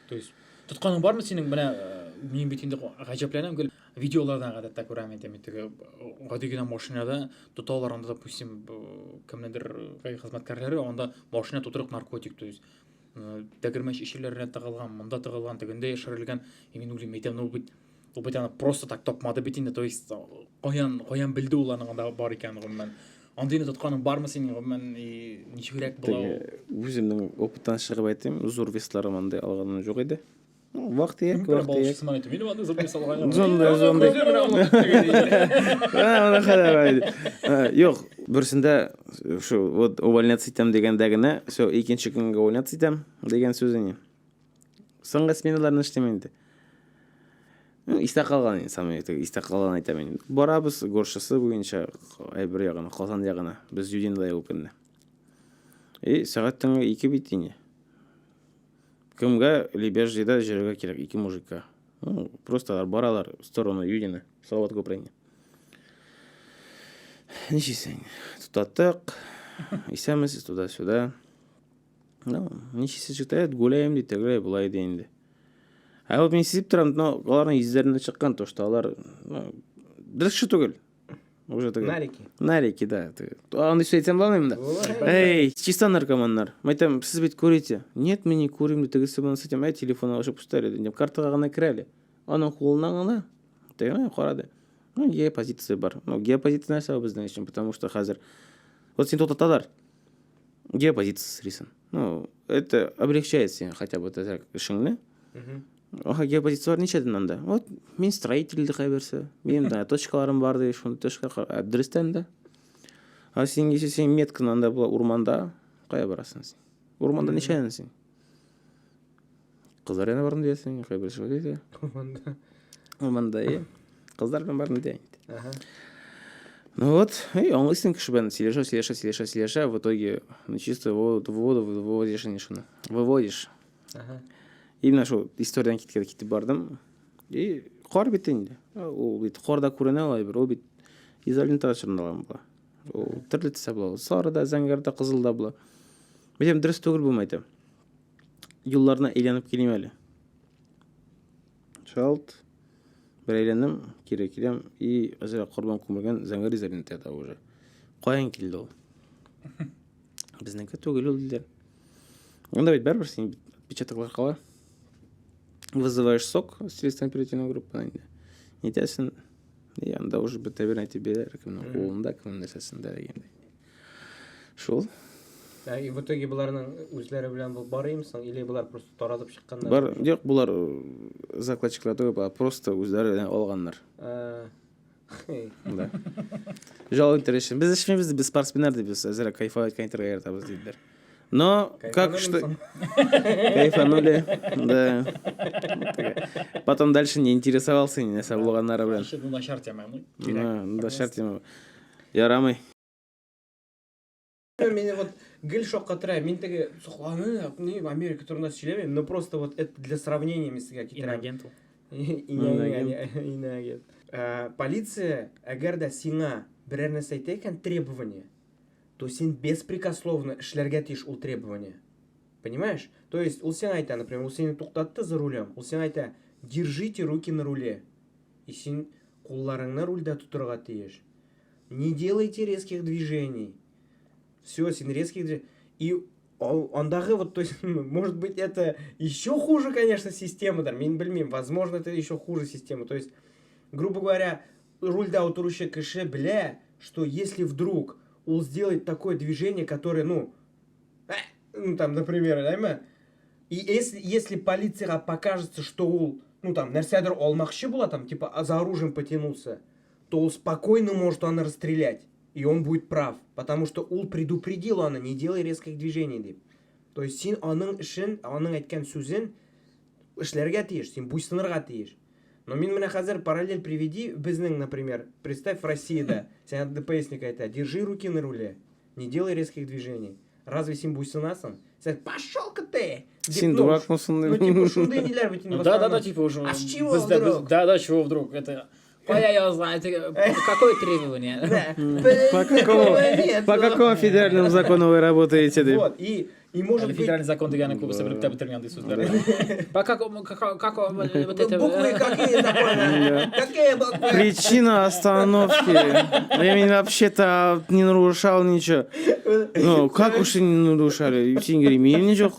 S2: То есть, тұтқаның бар ма сенің, мен бетінде ғажапланам көл видеолардан ғадатта көремін деме түгі ғадегенен машинада тұтаулар, онда, допустим, кімнедір қызметкерлері, онда машина тұтырық наркотик, то есть, дәгірмеш ішелеріне тағылған, мұнда тағылған, түгінде шырылған, мен өлім етем, ол бет ана просто так топмады бетінде, то есть, қоян білді оларның онда бар екен ғыммен. Андайны тұтқаның бар ма сенің ғыммен, нешеурек бұлау?
S1: Өзімнің опыттан шығып айтайым, зор вестларым андай алғаным жоқ еді. Вақыт ек.
S2: Балықшысыман айтым, мен онда зор вес алған.
S1: Жоқ, бүрсінде увольняться етем дегендегіні, екінші күнге увольняться етем деген сөзіне. Соңғы сменаларын іштемейді. Истақ қалған айтамын. Барабыз, горшысы бойынша, бір яғына, қалсан яғына, біз юден дайы өкінді. И сағаттың 2 бит кімге лебяж жейда жерге керек 2 мужикка. Просто баралар в сторону Юдина, Салават көпіріне. Нешесің, тұтаттық, исәміз туда-сюда. Нешесі жықтайып, гуляйым дейді, гуляй бұлай дейінді. А вот мен сезіп тұрам, олардың издерінде шыққан, то, что олар дұрысшы түгіл. Нарики, да. Ондай сөйтсем болмаймын да. Эй, чисто наркомандар. Мен айтам, сіз бет көрете. Нет, мен не көрем де тігісі бұны сетем. Ай, телефон алышып ұстар еді. Картаға ғана кірәлі. Оның қолынан ғана. Деген қарады. Геопозиция бар. Геопозиция нәрсе біздің үшін, потому что қазір вот сен тоқтаталар. Геопозиция срисен. Это облегчает сен хотя бы ішіңні. Геопозиция бар нешеден анда. Вот мен строительді қайберсі. Менің точкаларым барды, шуны точка әбдірістен да. А сен кесе сен меткін анда бұла урманда қая барасың сен? Урманда нешеден сен? Қыздар яна барын дейсің, қайберсі дейді. Урманда, қыздардан барын дейін. Ну вот, и он лысенько шибан, селеша, в итоге чисто выводишь. Именно что историядан кетіп бардым. И қор беттен. Ол бет қорда көріне алай бір. Ол бет изолентаға шырындалған бұла. Ол түрлітісі бұла. Сарыда, зәңгәрда, қызылда бұла. Бетем дұрыс төгіл болмайды. Юлларына еленіп келем әлі. Шалт. Бір еленім, келем. И әзірі құрбан көмірген зәңгәр изолентада уже. Қойын келді ол. Біздің төгіл ол ділдер. Онда бет бәрбір сен печатықлар қала. Вызываешь сок с следственной оперативной группы. Не тясен. И анда уже бы наверное тебе қолында кімнің нәрсесін дәрігенде. Шол.
S3: И в итоге бұларның өзлері білен бар емесің? Или бұлар просто таратып шыққандар?
S1: Бар, жоқ, бұлар закладчиклар түгіп, просто өздері алғандар. Да. Жал интерес. Біз ішмейміз, біз спортсменерді, біз әзірі кайфовать контраға ертабыз дейдер. Но как что... Кайфанули, да. Потом дальше не интересовался, не соблуганнары білен.
S2: Нашар тема,
S1: Нашар тема. Ярамай.
S3: Мен вот гіл шоққа тұрай, мен тегі сұқланы, Америка турында сөйлемеймін, но просто вот это для сравнения мен сізге кетірем. Инагент. Полиция, әгер да сиңа бірер нәрсе айтты екен требование, то сен беспрекословно ішлерге тиіш ол требование. Понимаешь? То есть, ол сен айта, например, ол сені тоқтатты за рулем, ол сен айта, держите руки на руле. И сен қолларыңны рульда тұтырға тиіш. Не делайте резких движений. Все, сен резких движений. И ондағы вот, то есть, может быть, это еще хуже, конечно, система, да, мен білмеймін, возможно, это еще хуже система. То есть, грубо говоря, рульда отыруші кіші бля, что если вдруг он сделает такое движение, которое, там, например, да, и если полиция покажется, что он, там, нәрседер олмақшы была, там, типа, за оружием потянулся, то он спокойно может он расстрелять, и он будет прав, потому что он предупредил она, не делай резких движений, деп. То есть, сен оның ішін, оның айтқан сөзін ішлерге тиеш, сен буйсынырға тиеш. Но мен мына қазір параллель приведи, біздің, например, представь в России, да, сен ДПСник айта, держи руки на руле, не делай резких движений. Разве сен буйсынасың? Сен, пошел-ка ты!
S1: Сен дурак мусың?
S3: Ну, типа, шундай нелер бітін.
S2: Да, типа уже.
S3: А с чего вдруг?
S2: Да, чего вдруг? Это... Я знаю, какое требование?
S1: По какому федеральному закону вы работаете?
S3: Вот, и может быть...
S2: Федеральный закон деганы клубы бітірген дейсіз. По какому...
S3: Буквы какие законы? Какие буквы?
S1: Причина остановки. Я меня вообще-то не нарушал ничего. Ну, как уж и не нарушали? Сен говорим, мен не жоқ.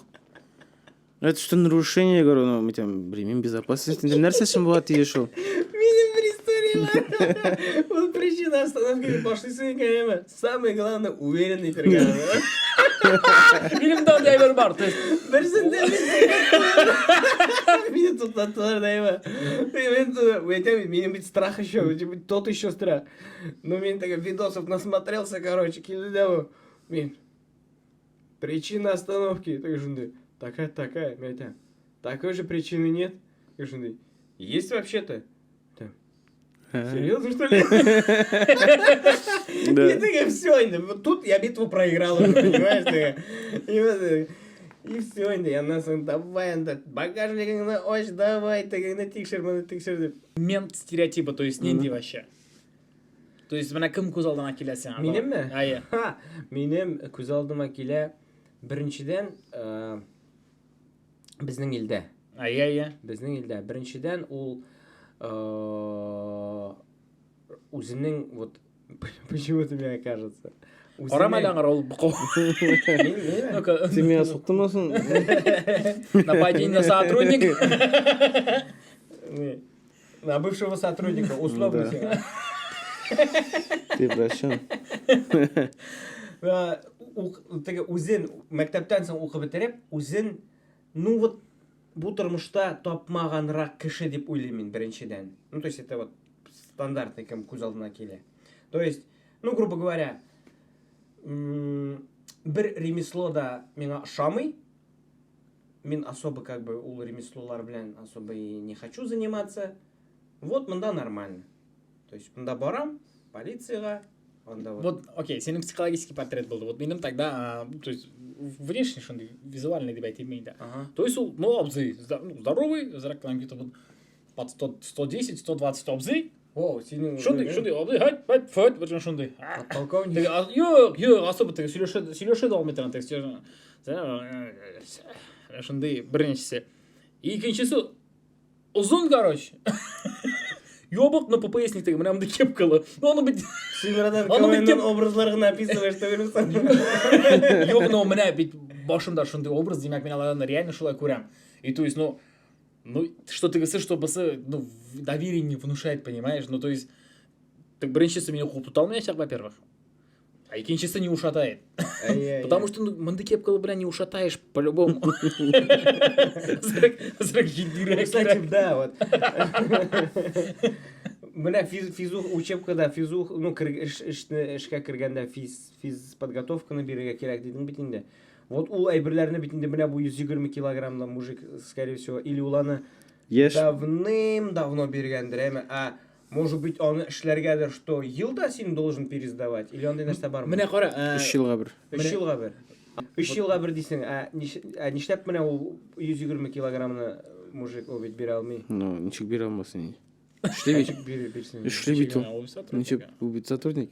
S1: Это что нарушение, я говорю, мы там времен безопасности. Нәрсесін болады ешіл.
S3: Менің бір история бар. Вот причина остановки пошли свои конечно. Самое главное, уверенный перегон.
S2: Фильмда ондай бір бар.
S3: Бірсінде мені тут татуар дайма. Менің быть страх еще, тот еще страх. Но мен так видосов насмотрелся, короче, келдеу. Мен причина остановки. Так жунды. Такая, мен айтам. Такой же причины нет. Есть вообще-то. Серьезно, что ли?
S1: Да.
S3: И такая, все, вот тут я битву проиграл уже, понимаешь? И все, я нас давай, багажникыңды оч, давай, тегіңді текшір, мұны текшір деп.
S2: Мен стереотипы, то есть нендей вообще. То есть мына кім көз алдына келе сен?
S3: Менің ме?
S2: Иә.
S3: Менің көз алдыма келе, біріншіден, біздің елде.
S2: Иә.
S3: Біздің елде. Біріншіден, ол өзінің, вот, почему-то мне кажется.
S2: Орамайлаңар ол бұқу.
S1: Ты меня соқтырмасын.
S2: Нападение на сотрудник.
S3: На бывшего сотрудника, условно.
S1: Ты прощен.
S3: Өзін мектептен соң оқып бітіріп, өзін, ну вот, бұл тұрмышта тапмағанырақ кіші деп ойлаймын біріншіден. Ну, то есть, это вот стандартный кім көз алдына келе. То есть, ну, грубо говоря, бір ремесло да меңа ұшамай, мен особо как бы ол ремеслолар білән особо и не хочу заниматься. Вот мында нормально. То есть мында барам, полицияға, онда вот.
S2: Вот, окей, сенің психологический портрет болды. Вот менің тогда, то есть внешний шондай визуальный деп айтайын да. То есть ол, ну, абзый, здоровый, зрақтан где-то вот под 110, 120 абзый.
S3: О, сенің...
S2: Шондай, абзый, хайт, бір шондай.
S3: Полковник.
S2: Жоқ, особо так сөйлешеді алмай тұрған так шондай біріншісі. Екіншісі ұзын, короче. Ёбық, но по поясниктегі мына мындай кепкалы. Оны бит...
S3: Симрадан КВН образларғын описываешь, что беремсің?
S2: Жоқ, но мына бит башымда шондай образ, демек мен аларны реально шулай көрем. И то есть, ну, что ты говоришь, что басы, ну, доверие не внушает, понимаешь? Ну, то есть, так біріншісі мені қуып тұта алмай, во-первых. А екіншісі не ушатает. Потому что, ну, мындай кепкалы, бля, не ушатаешь по-любому.
S3: Кстати, да, вот. Мына физух учебкада, физух, ну, ішке кіргенде физ подготовканы беруге керек дедің бітінде. Вот ол әйбірлеріне бітінде мына бұл 120 килограммда мужик, скорее всего, или уланы давным-давно бергендір, әмі, а может быть, он эшләргәдер, что елда син должен пересдавать, или ондай нәрсә бармы?
S2: Менә қара,
S1: 3 елға бір.
S3: 3 елға бір. 3 елға бір дейсің, нишләп менә ул 120 килограммны мужик обет бере алмый?
S1: Ну, ничек бере алмасын. Эшлебейт. Эшлебейт ол. Ничек убить сотрудник?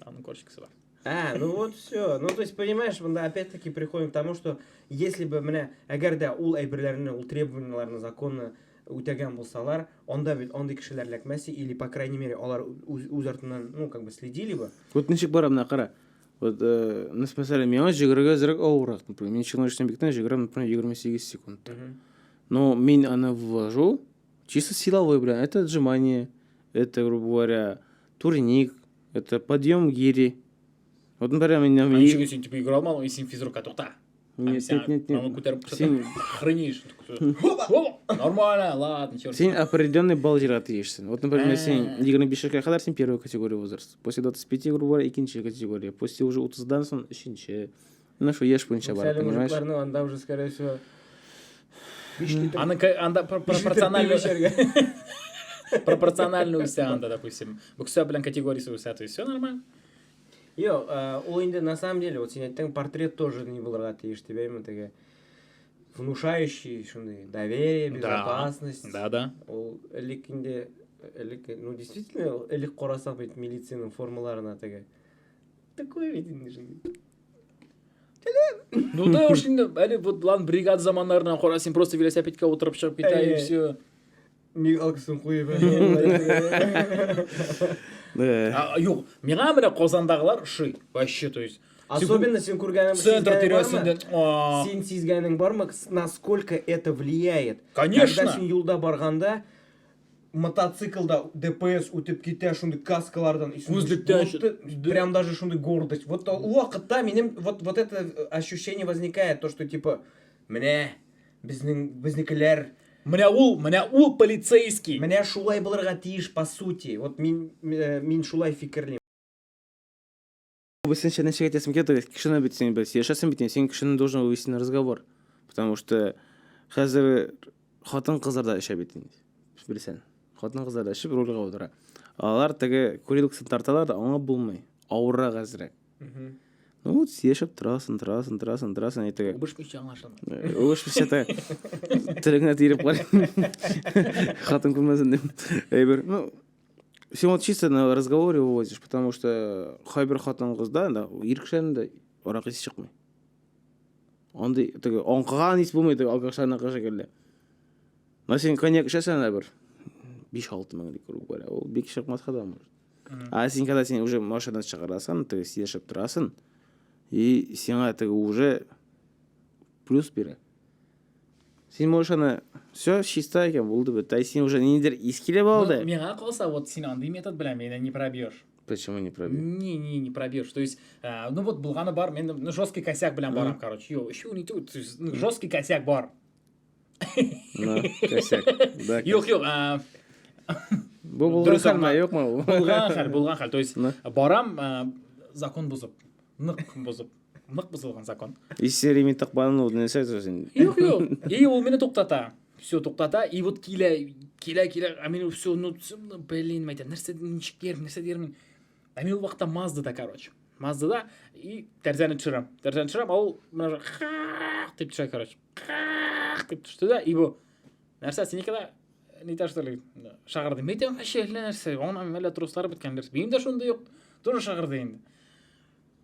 S3: Ну вот все. Ну то есть понимаешь, мы опять-таки приходим к тому, что если бы менә әгәр дә ул әйберләрне, ул требованияларны законны үтәгән булсалар, онда бит ондай кешеләр ләкмәсе, или по крайней мере алар үз артыннан, ну как бы следили бы.
S1: Вот ничек бара мына қара. Вот, мәсәлән, миңа жүгерергә зирәк авыррак. Например, мен чыгышдан биктен жүгерәм, например, 28 секунд. Но мен аны ввожу чисто силовой, бля. Это отжимание, это, грубо говоря, турник, это подъем гири. Вот, например, меня...
S2: Ничего, сен типа играл мало, и сен физрука тоқта.
S1: Нет.
S2: Сен хранишь. Нормально, ладно, черт.
S1: Сен определенный балл жирға тиешсің. Вот, например, сен 25-ке қадар сен первая категория возраст. После 25, грубо говоря, екінші категория. После уже 30-дан соң үшінші. Ну что, еш бойынша бар, понимаешь?
S3: Мужикларны анда уже, скорее всего...
S2: Анда пропорционально үсә анда, допустим. Бүксә белән категориясы үсә, то есть все нормально.
S3: Ол инде на самом деле, вот сен айттың, портрет тоже не булырга тиеш деп әймен, теге внушающий, шундай, доверие, безопасность.
S2: Да.
S3: Ол элек инде, ну действительно, элек қарасақ бит милицияның формаларына теге. Такой бит инде шундай.
S2: Ну да, уж әлі вот ладно, бригада замандарынан қарасың, просто велосипедке отырып шығып кете и все.
S3: Мигалкасын қойып.
S2: Жоқ, миңа міне Қозандағылар ши, вообще, то есть.
S3: Особенно сен көргенің сен сезгенің бар ма, насколько это влияет?
S2: Конечно.
S3: Когда сен юлда барғанда, мотоциклда ДПС өтіп кете шундай каскалардан, прям даже шундай гордость. Вот уақытта менің вот это ощущение возникает, то что типа, міне біздікілер
S2: Міне ул полицейский.
S3: Міне шулай бұларға тиіш, по сути. Вот мен шулай фикірлеймін.
S1: Сен нәшек айтасың кеді, кішіні бітсен бір, сешасын бітен, сен кішіні должен вывести на разговор. Потому что қазір қатын қызарда іша бітен. Білсен, қатын қызарда ішіп рөлға отыра. Алар теге курилкасын тарталар да аңа булмый. Авыррак әзрәк. Ну вот сешеп торасың. И теге
S2: Убышмыйча аңлашылмы.
S1: Өшмешә тә телеңә тиеп калый. Хатын күрмәсен дип. Әйбер, ну сен вот чисто на разговоре вывозишь, потому что хайбер хатын кызда да иркшән дә арак исе чыкмый. Андый теге аңкыган ис булмый теге алгашана кашыкелле. Но сен коньяк эчәсәң бер 5-6 мең литр бара. Ул бик чыкмас хадам. А сен когда сен уже машинадан чыгарасың, теге сешеп торасың. И сиңа теге уже плюс бирә. Сен можешь ана все чисто екен булды бит. Ай сен уже нидер искилеп алды.
S2: Миңа калса, вот сен андый метод белән менә не пробьешь.
S1: Почему не пробил?
S2: Не пробьешь. То есть, ну вот булганы бар, мен ну, жесткий косяк белән барам, короче. Йо, еще не тут, жесткий косяк бар.
S1: Ну, косяк. Да.
S2: Юк.
S1: Бу булган хәл ме, юкмы бу?
S2: Булган хәл. То есть, барам, закон бузып. Нык бузылган закон.
S1: И сериями тақпаның ол нәрсе сен.
S2: Юк. И ул мине туктата. Все туктата. И вот килә, а мен все, ну, блин, мәйтә, нәрсә дермен. А мен ул вакытта Маздада, короче. Маздада и тәрзәне төшерәм. Ул менә дип төшә, короче. Дип төште да, и бу нәрсә синекә не та что ли шагырды. Мәйтәм, вообще нәрсә, аңа мәлә труслары биткән нәрсә. Минем дә шунда юк. Тоже шагырды инде.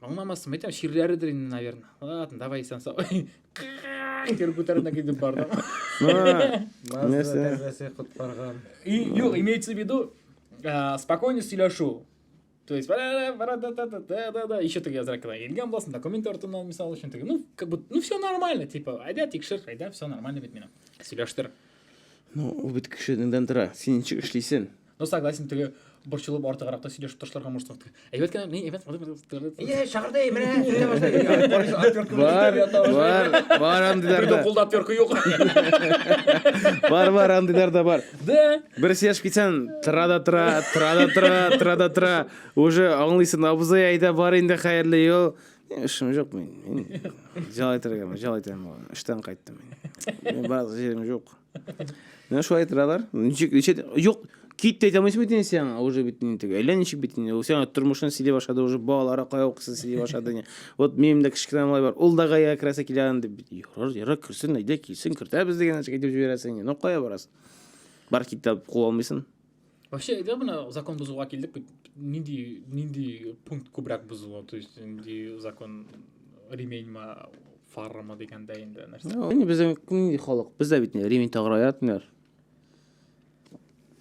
S2: Аңламасым, мәйтәм, ширләредер инде, наверное. Ладно, давай сен сау. Кер күтәренә китеп бардым.
S3: Тәрзәсе коткарган.
S2: И юк, имеется в виду спокойно сөйләшү. То есть, да, еще теге азракла. Илгән булсын, документ артыннан мисал өчен теге. Ну, как бы, ну все нормально, типа, айда тикшер, айда все нормально бит минем. Сөйләштер.
S1: Ну, ул бит кешенеңдән тора. Син ничек эшлисең?
S2: Ну, согласен, теге борчылып артыгракта сөйләшеп ташларга может. Әйбәт кенә,
S3: Шагырды, менә сөйлә башлады.
S1: Бар андыйларда.
S2: Кулда отвертка юк.
S1: Бар андыйларда бар.
S2: Да.
S1: Бер сеш китсәң, тора. Уже аңлыйсың, абзый айда бар инде хәерле ел. Эшем юк мен. Жалайтыргам. Эштән кайттым мен. Мен бар җирем юк. Менә шулай айтыралар. Ничек юк. Кит әйтә алмыйсың бит сен, уже бит инде. Әллә ничек бит инде. Сен тормышын сөйли башлады, уже балалары кая укысын сөйли башлады. Вот минем дә кичкенә малай бар. Ул да гая краса килгән дип. Ярар, керсен, әйдә килсен, кертәбез дигән нәрсә әйтеп җибәрәсең. Ну кая барасың? Бар китап кул алмыйсың.
S2: Вообще, да, бuna закон бузуга килдик. Нинди пункт күбрәк бузылу, то есть нинди закон ремень-ма, фарма дигәндә инде нәрсә.
S1: Инде безнең нинди халык? Бездә бит ремень тагыраятмыйлар.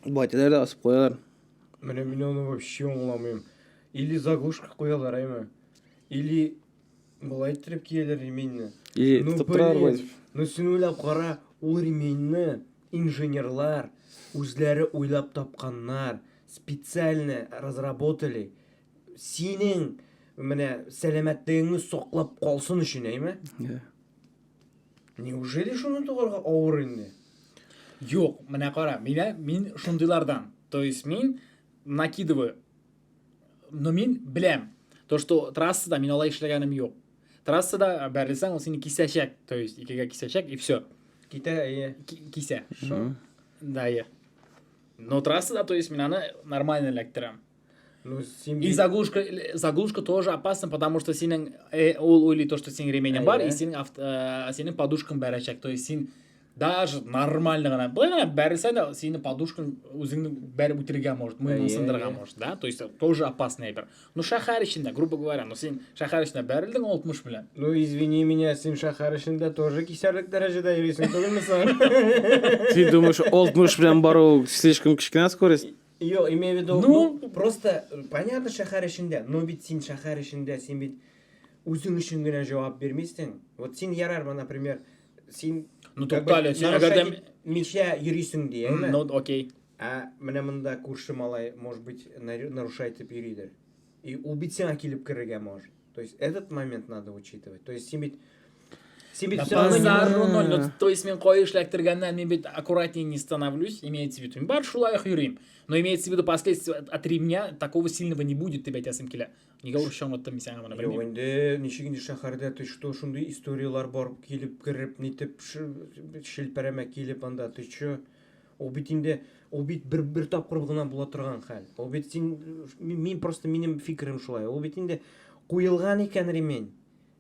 S1: Батялар да асып куялар.
S3: Менә мин аны вообще аңламыйм. Или заглушка куялар, әйме. Или булай иттереп кияләр ременьне.
S1: Или тотып торалар бит.
S3: Ну син уйлап кара, ул ременьне инженерлар үзләре уйлап тапканнар, специально разработали. Синең менә сәламәтлегеңне саклап калсын өчен, әйме? Неужели шуны тугарга авыр инде?
S2: Юк, менә кара, мин шундыйлардан. То есть мин накидываю. Но мин беләм, то что трассада мин алай эшләгәнем юк. Трассада бәрелсәң, ул сине кисәчәк, то есть икегә кисәчәк и все.
S3: Китә,
S2: Кисә. Да, но трассада, то есть мин аны нормально эләктерәм.
S3: Ну,
S2: И заглушка тоже опасна, потому что синең ул уйлый то, что синең ременең бар, и синең подушкаң бәрәчәк. То есть син даже нормально гына, былай бәрелсәң дә синең подушкаң үзеңне бәреп үтергә может, муеныңны сындырга может, да? То есть тоже опасный әйбер. Ну шәһәр эчендә, грубо говоря, ну син шәһәр эчендә бәрелдең 60 белән.
S3: Ну извини меня, син шәһәр эчендә тоже кисәрлек дәрәҗәдә йөрисең түгелме соң?
S1: Син думаешь, 60 белән бару слишком кичкенә скорость?
S3: Йо, имею в виду, ну просто понятно шәһәр эчендә, но бит син шәһәр эчендә, син бит үзең өчен генә җавап бирмисең. Вот син ярармы, например, син
S2: Ну туктале, син әгәрдә
S3: мичә йөрисең ди, әйме?
S2: Ну окей.
S3: А менә монда күрше малай, может быть, нарушает итеп йөридер. И ул бит сиңа килеп керергә может. То есть этот момент надо учитывать. То есть син бит всё равно
S2: то есть мен кой эшләктергәннән мин бит аккуратнее не становлюсь, имеется в виду. Мин бар шулай йөрим. Но имеется в виду последствия от ремня такого сильного не будет, дип әйтәсем килә. Нигә урысча аңлаттым мин сиңа моны
S3: Юк,
S2: белмим.
S3: инде ничек инде шәһәрдә ты что шундый историялар бар килеп кереп нитеп шелпәрәмә килеп анда ты что ол бетінде ол бет бір тапқыр ғана бола тұрған хәл. Ол бет сен мен просто менің фикірім шулай. Ол бетінде қойылған екен ремень.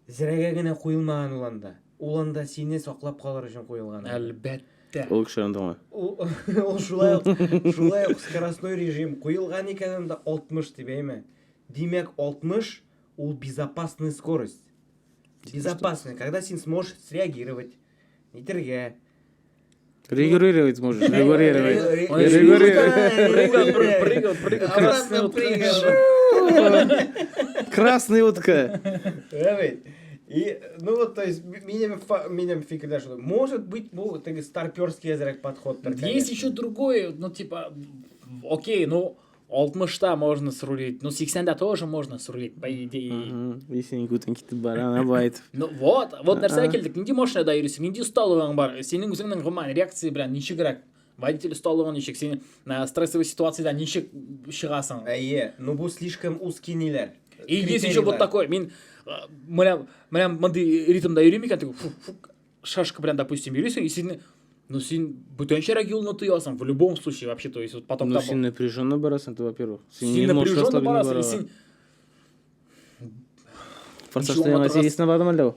S3: Зірәгә генә қойылмаған уланда. Уланда сине саклап қалар үшін қойылған.
S2: Әлбәттә.
S1: Ол кіші андыңа.
S3: Ол шулай скоростной режим қойылған екен анда 60 деп әйме. Демек 60 ол безопасная скорость. Безопасная, когда сен сможешь среагировать. Нетергә.
S1: Регулировать можешь. Регулировать.
S2: Прыгал, красный
S1: Красный утка.
S3: И, ну вот, то есть, минимум фикр, что может быть, ну, такой старперский язык подход.
S2: Есть еще другое, ну, типа, окей, ну, 60-та можно срулить, ну, 80-та тоже можно срулить, по идее.
S1: Есенің көтен кетіп бар, ана байтып.
S2: Ну, вот нәрсеге келдік. Ненде машинада жүресің, ненде ұсталығың бар, сенің өзіңнің ғыман реакция білән нешігірек. Водитель ұсталығын нешік, сен стрессовый ситуацияда нешік шығасың.
S3: Ну, бұл слишком узкий нелер.
S2: И есть еще вот такой, мен мындай ритмда үйренмей екен, шашка білән, допустим, үйресің, и сен, ну, сен бүтінше регулно тыясың, в любом случае, вообще, то есть, потом...
S1: Ну, сен напряженно барасың, ты, во-первых.
S2: Сен напряженно барасың, и сен...
S1: Форсажтың сериясына бардым әлі ол?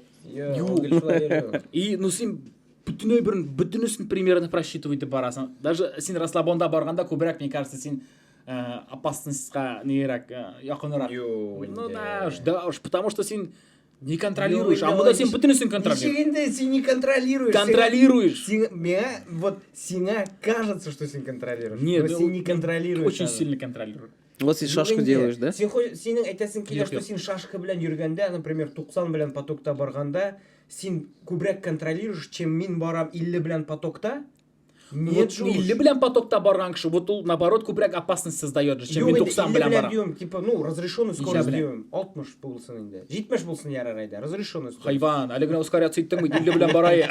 S2: И, ну, сен бүтінісін примерно просчитывайды барасың. Даже сен расслабонда барғанда көбірек, мне кажется, сен опасностьқа нейрек, яқынырақ. Ну, да уж, потому что сен не контролируешь, а мұнда сен бүтінісін контролируешь.
S3: Ничегінде сен не контролируешь.
S2: Контролируешь.
S3: Вот сенға кажется, что сен контролируешь.
S2: Нет,
S3: но сен не контролируешь.
S2: Очень сильно контролируешь.
S1: Вот сен шашку делаешь, да?
S3: Сенің айтасың келе, что сен шашка білән жүргенде, например, 90 білән потокта барғанда, сен көбірек контролируешь, чем мен барам 50 білән потокта. Нет,
S2: Вот 50 білән потокта барған кіші, вот ол, наоборот, көбірек опасность создает, чем мен 90 білән барам.
S3: Дем, типа, ну, разрешенную скорость дем. 60 болсын инде. 70 болсын ярарайда, разрешенную скорость.
S2: Хайван, әлі гіне ускоряться иттің бі, 50 білән барай.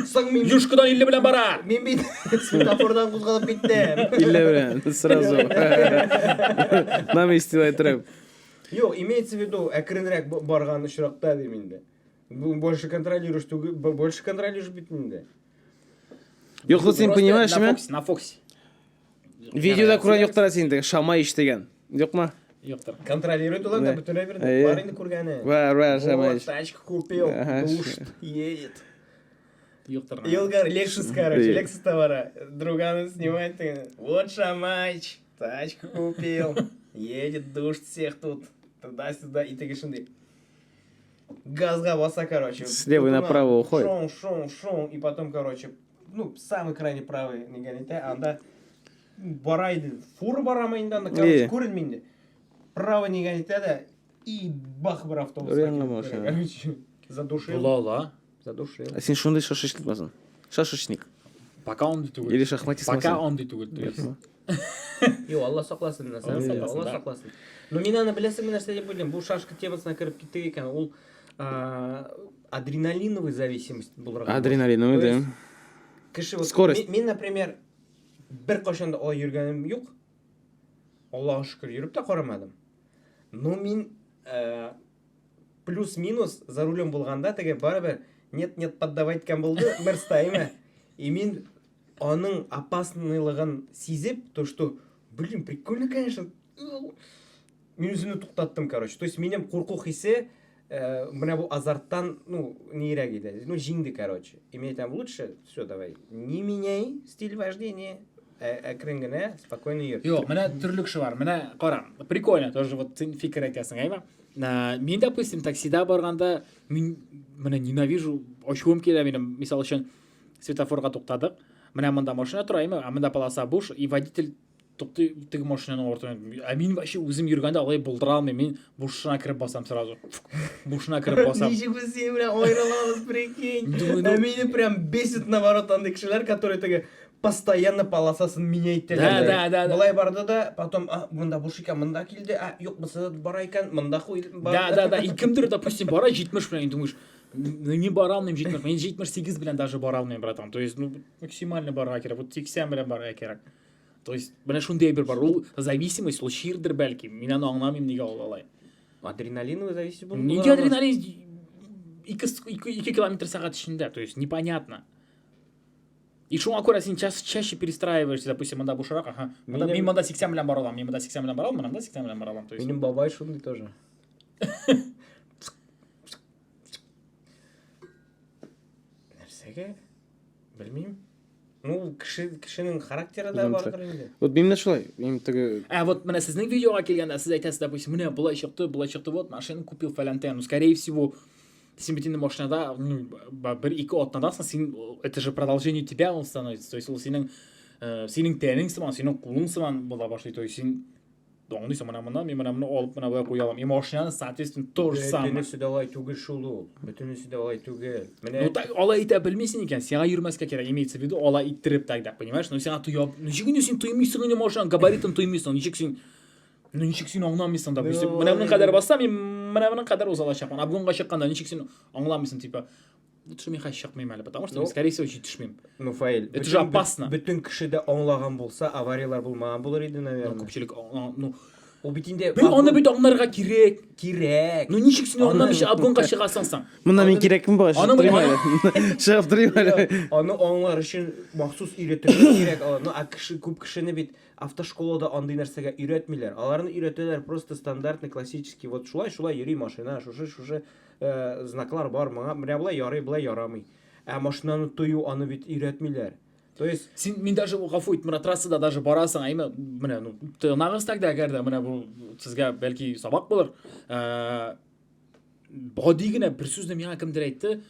S3: Соң мен...
S2: Юшкадан 50 білән бара.
S3: Мен бейт светофордан қозғалып беттім.
S1: 50 білән, сразу. На месте лайтырып.
S3: Yok, имеется в виду, әкірінірек барған ұшырақта деймінде. Больше контролируешь бітінде.
S1: Жоқ, сен понимаешь, ме?
S2: На Фоксе.
S1: Видеода көрген жоқтар сенді, шама іштеген. Жоқ ма?
S2: Жоқтар.
S3: Контролирует олар да бүтін әбірді. Бар енді көргені.
S1: Бар, шама
S3: Вот,
S1: іш.
S3: тачку купил, душт, едет.
S2: Жоқтар.
S3: Илгар, Лексус, короче, Лексус товара. Друганы снимает, вот Шамаич, тачку купил, едет, душт всех тут, туда-сюда, и ты говоришь, газга баса, короче.
S1: Слева направо уходит.
S3: Шон, и потом, короче, ну, самый крайне правый не гоните, анда барайды, фур барамайында, короче, көрінмейді. Право не гоните, да, и бах бір автобус.
S1: Реально машина.
S3: Короче, задушил.
S2: Лола.
S3: Задушил.
S1: А сен шондай шашечник басың? Шашечник.
S2: Пока он ditugul.
S1: Или шахматист
S2: Пока
S1: басың?
S2: он ditugul.
S3: Йо, Алла сақласын, Алла сақласын. Но мен аны білесің, мен нәрсе деп ойлаймын, бұл шашка темасына кіріп кетті екен, ол адреналиновый зависимость бұл рағам.
S1: Адреналиновый, да.
S3: Кіші,
S1: Скорость.
S3: Мен, например, бір қошанда олай жүргенім жоқ. Аллаға шүкір жүріп та қарамадым. Но мен плюс-минус за рулем болғанда, теге бәрібір нет поддавайткан болды, мірстайма. И мен оның опаснылығын сезіп, то что, блин, прикольно, конечно. Мен өзімді тоқтаттым, короче. То есть, менің қорқу хисі, мына бұл азарттан, ну, нейрек еді. Ну, жеңді, короче. И мне там лучше, все, давай, не меняй стиль вождения, әкірінгіне, спокойно ер.
S2: Жоқ, мына түрлікші бар, мына қара, прикольно, тоже вот сен фикір айтасың, айма. Мен, допустим, таксида барғанда, мен мына ненавижу, ашуым келе, менің, misal үшін, светофорға тоқтадық, мына мында машина тұр, айма, а мында полоса буш, и водитель тоқтай тігі машинаның ортымен. А мен вообще өзім жүргенде алай болдыра алмай, мен бушына кіріп басам сразу. Бушына кіріп басам.
S3: Ничего бы себе, бля, ойраламыз, прикинь. А меня прям бесит, наоборот, андай кішілер, которые тігі постоянно полосасын меняйт.
S2: Да.
S3: Былай барды да, потом, мында буш екен, мында келді, жоқ, бұсы бара екен, мында қой.
S2: Да. И кімдір, допустим, бара, жетміш білен, думаешь, не бара алмайм, жетміш. Мен 78 білен даже бара алмайм, братан. То есть, ну, максимально бара керек. Вот 80 білен бара керек. То есть, мына шундай бір бар, ол зависимость, ол ширдір бәлки. Мен аны аңламайм, неге ол алай.
S3: Адреналиновый зависимость бұл.
S2: Неге адреналин 2 километр сағат ішінде, то есть, непонятно. И шуңа көрә сен чаще перестраиваешься, допустим, мында бушырақ, ага. Мен мында 80 белән бара алам, мен мында 80 белән бара алам, мында 80 белән бара алам. То есть
S3: Минем бабай шундай тоже. Нәрсәгә? Белмим. Ну, кешенең характеры да бардыр инде.
S1: Вот менде шулай. Мен теге
S2: вот менә сезнең видеога килгәндә сез әйтәсез, допустим, менә булай чыкты, вот машина купил фалантен. Ну, скорее всего, син бит инде машинада, бер-ике атнадасың, син это же продолжение тебя он становится. То есть ул синең тәнең сыман, синең кулың сыман була башлый. То есть син доңдыйсың менә мен менә алып менә булай куя алам. И машинаны, соответственно, то же самое.
S3: Бөтенесе дә алай түгел шул ул. Бөтенесе дә алай түгел. Менә
S2: Ну так алай итә белмисең икән, сиңа йөрмәскә кирәк, имеется в виду, алай иттереп так, понимаешь? Ну сиңа туя, ничек син туймыйсың инде машина, габаритын туймыйсың, ничек син аңламыйсың, допустим. Менә моның кадәр бассам, менә моның кадәр узала чакман. А бүгенге чыкканда ничек син аңламыйсың, типа, лучше мен хәзер чыкмыйм әле, потому что, скорее всего, җитешмим.
S3: Ну, Фаил,
S2: Это же опасно.
S3: Бөтен кеше дә аңлаган булса, авариялар булмаган булыр иде, наверное.
S2: Күпчелек, ну,
S3: Ул бит инде
S2: аны бит аңларга кирәк.
S3: кирәк.
S2: Ну ничек син аңламыйча обгонга чыгасың саң?
S1: Мында мен керекмін ба?
S2: Аны
S1: Шығып тұрайым әлі.
S3: Аны аңлар өчен махсус өйрәтергә кирәк. Ну, күп кешене бит автошколада андый нәрсәгә өйрәтмиләр. Аларны өйрәтәләр просто стандартный, классический. Вот шулай йөри машина, шушы знаклар бар, менә булай ярый, булай ярамый. Ә машинаны тою аны бит өйрәтмиләр. То есть
S2: Син мен даже гафу ит, менә трассада даже барасың, айма менә ну тыгнагыз тагда әгәр дә менә бу сезгә бәлки сабак булыр. Боди генә бер сүзне миңа кемдер әйтте,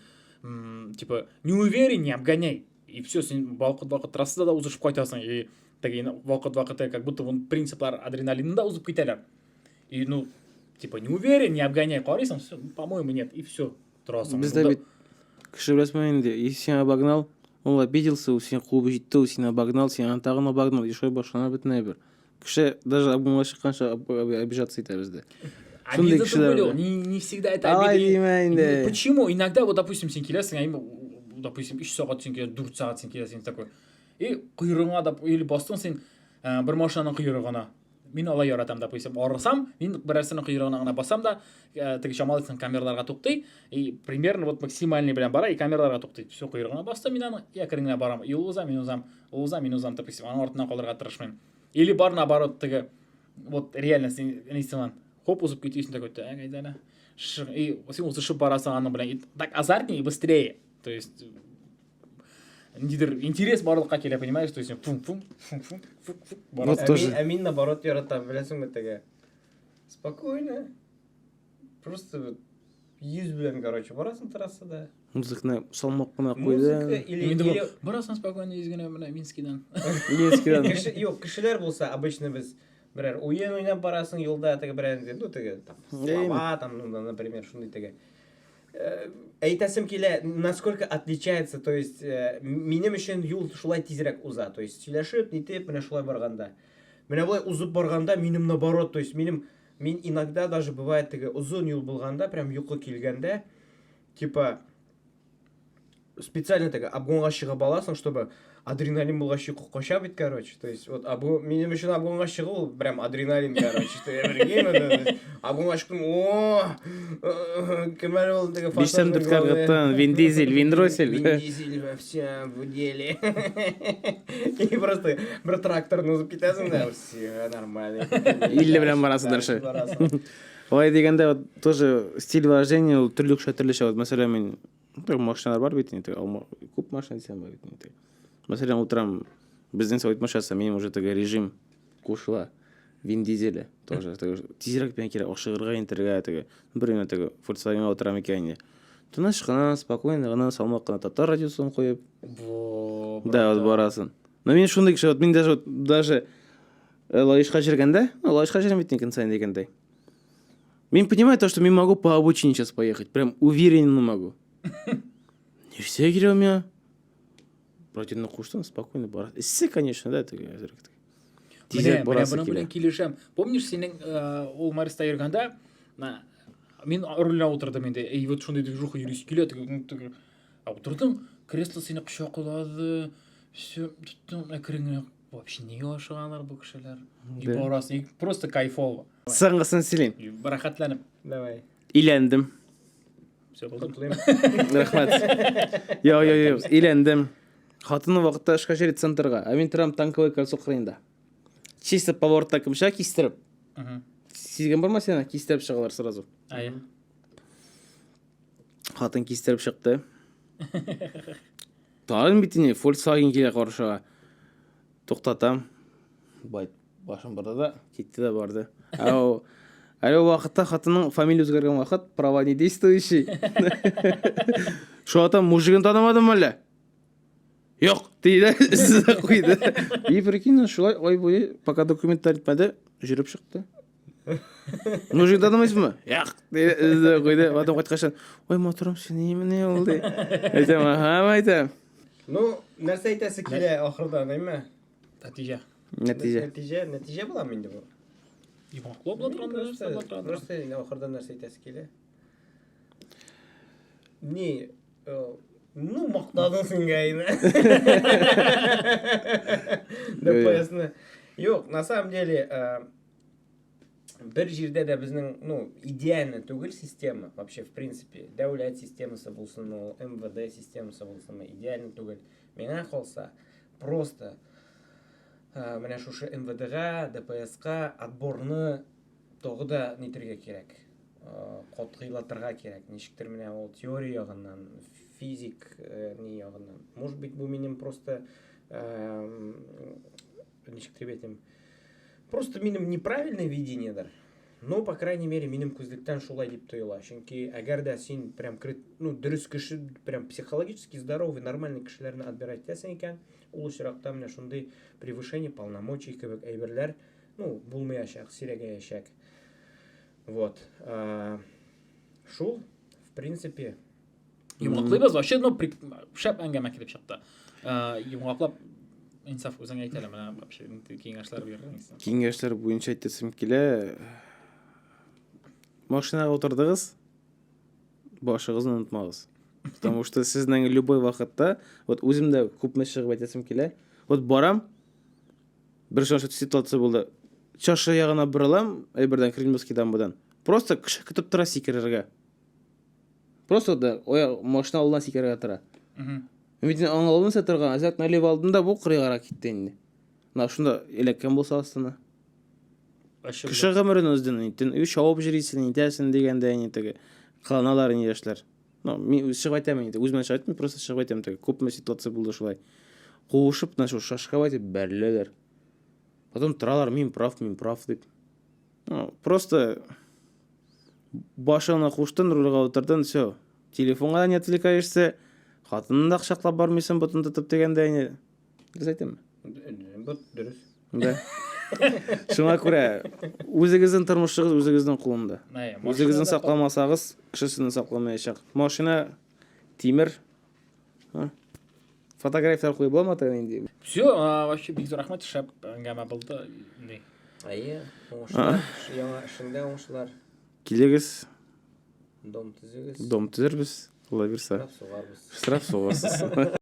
S2: типа не уверен, не обгоняй. И все, син вакыт трассада да узышып кайтасың. И теге вакыт как будто вон принциплар адреналинында узып китәләр. И ну типа не уверен, не обгоняй, карыйсың, все, по-моему, нет, и все. Трасса.
S1: Бізде бит кіші білесің енді, если сен обогнал, он обиделся, сен қуып жетті, сен обогнал, сен антағын обогнал, еще башына бітіне бір. Кіші даже обгонға шыққанша обижаться етә бізде.
S2: Обида то не всегда это обида. Почему? Иногда, вот, допустим, сен келесің, допустим, 3 сағат сен келесің, 4 сағат сен келесің, такой. И құйрығыңа, или бастың сен бір машинаның құйрығына. Мен алай яратам, допустим, орысам, мен бірәрсінің құйрығына ғана басам да, теге шамалысын камераларға тоқтай, и примерно вот максимальный білән бара, и камераларға тоқтай. Все, құйрығына бастым, мен аны якорыңа барам, и ұлызам, допустим, аны ортынан қалдырға тырышмайм. Или бар наоборот, теге, вот реально сен нестен хоп, узып кетесің такой, айдана, и сен ұзышып барасың аны білән, так азартнее и быстрее, то есть нидер интерес барлыкка келе, понимаешь, то есть фум.
S1: Вот тоже.
S3: Амин наоборот яратам, беләсең бит теге. Спокойно. Просто йөз белән, короче, барасың трассада.
S1: Музыканы салмак кына
S3: Музыка
S1: қойды.
S3: или
S2: барасың спокойно изгене менә Минскидан.
S3: Юк, кешеләр булса, обычно без берәр уен уйнап барасың юлда, теге берәр, ну теге там, слова там, ну, например, шундый теге. Әйтәсем килә, насколько отличается, то есть минем өчен юл шулай тизрәк уза, то есть сөйләшеп, нитеп, менә шулай барганда. Менә булай узып барганда минем наоборот, то есть мин иногда даже бывает теге узун юл булганда, прям юкы килгәндә, типа специально теге обгонга чыгып аласың, чтобы адреналин булгач кача бит, короче. То есть вот минем өчен обгонга чыгу прям адреналин, короче, что я бергем, обгонга чыктым, кемер ул теге
S1: Биштен дүрткаргыттан, Вин Дизель, Вин Дросель.
S3: Вин Дизель во всем в деле. И просто бір тракторны узып кетесің да, все нормально.
S1: Илле белән барасыңдар ше. Олай дегенде вот тоже стиль вождения ул төрлечә. Вот мәсәлән мен машиналар бар бит инде, күп машина дисәм бар бит инде. Мәсәлән, утрам безнең совет машинасы, минем уже теге режим кушыла. Вин Дизеле тоже тизрәк белән кирәк, ашыгырга интергә теге. Бер генә теге Volkswagen утырам икән инде. Тыныч кына, спокойно гына, салмак кына татар радиосын куеп. Да, вот барасын. Но мен шундый кеше, вот мен даже лаешка жергәндә, лаешка жергән бит икән сайын дигәндәй. Мен понимаю то, что я могу по обочине сейчас поехать, прям уверенно могу. Не все кирәк меня. Вроде на куштан спокойно барас. Все, конечно, да, ты
S2: Менә буның белән килешәм. Помнишь, синең ул Марста йөргәндә, мен рульна утырдым инде. И вот шундый движуха йөрис килә, теге утырдым, кресло сине кочаклады, все, әкренрәк. Вообще не ашыганнар бу кешеләр. И барасың, просто кайфово.
S1: Саңгысын силен.
S2: Рәхәтләнеп.
S3: Давай.
S2: Все булды.
S1: Рәхмәт. Йо, иләндем. Хатыны вакытта эшкә җире центрга, ә мин торам танковый кольцо кырыенда. Чисто поворотта кимша кистереп. Сизген барма сені кистеріп шығалар сразу.
S2: Ая.
S1: Хатын кистеріп шықты. Тағын бітіне Volkswagen келе қаршыға. Тоқтатам. Башым барды да, кетті да барды. Әлі уақытта хатының фамилия өзгерген уақыт, права не действующий. Шу атам мужигін танымадым әлі? Жоқ, дейді, сізді қойды. И прикинь, шулай ой бойы, пока документтар етмеді, жүріп шықты. Мужик танымайсың ба? Яқ, дейді қойды. Батым қайтқашан, ой моторым сен еміне олды. Айтам, айтам.
S3: Ну, нәрсе айтасы келе ақырда, нәйме? Нәтиже бола менде бұл.
S2: Имақлы бұла
S3: Просто ақырда нәрсе айтасы келе. Не, ну, мақтадың сен ғайына. ДПС-ні. Жоқ, на самом деле, бір жерде де біздің, ну, идеальный түгіл система, вообще, в принципе, дәулет системасы болсын, МВД системасы болсын, идеальный түгіл. Менің қалса, просто міне шушы МВД-ға, ДПС-қа отборны тоғы да нетерге керек. Қотқилатырға керек. Нешіктір міне ол теория жағынан, физик не жағынан. Может быть, бұл менің просто нешіктір бетім. Просто менің неправильное видениедер. Но, по крайней мере, менің көздіктен шулай деп тойыла. Чөнки әгәр дә син прям дөрес кеше, прям психологически здоровый, нормальный кешеләрне отбирать итәсең икән, ул очракта менә шундый превышение полномочий кебек әйберләр, ну, булмаячак, сирәгәячәк. Вот. Шул, в принципе,
S2: Йомгаклыйбыз, вообще, ну, шәп әңгәмә килеп чыкты. Йомгаклап инсаф үзең әйтәле, менә вообще киңәшләр бирәсең.
S1: Киңәшләр буенча әйтәсем килә. Машинаға отырдығыз, башығызын ұнытмағыз. Потому что сіздің любой вақытта, вот өзімді көп шығып әйтәсем келе, вот барам, бір шашы ситуация болды. Чашы яғына бұрылам, әйбірден Кремлевскийдан бұдан. Просто кіші күтіп тұра секерерге. Просто да, машина алдынан секерерге тұра. Үмітен аңғалдың сәтірған, әзәк налев алдым да бұл қырығара кеттен. Шында елеккен болса астына. Кіші ғымырын өзден, шауып жүрейсін, етәсін дегенде, қаланаларын ешлер. Мен шығып айтамын, өзімен шығып айтамын, просто шығып айтамын. Көп ме ситуация болды шылай. Қуышып, шашқап айтып, бәрлелер. Потом тұралар, мен прав деп. Просто башығына қуыштан, рөліға отырдан, все. Телефонға не отвлекаешься, қатынында қшақлап бармайсың, бұтын тұтып дегенде, дұрыс айтамын.
S3: Дұрыс.
S1: Да. Шуңа күрә, үзегезнең тормышыгыз үзегезнең кулында. Үзегезнең сакламасагыз, кешесенең сакламаячак. Машина тимер. Фотографиялар куеп булмады инде.
S2: Все, вообще бик зур рәхмәт, шәп әңгәмә булды.
S3: Әйе, оңышлар, яңа эшендә оңышлар.
S1: Килегез.
S3: Дом төзегез.
S1: Дом төзербез. Алла бирсә.
S3: Штраф сугарбыз.
S1: Штраф сугарсыз.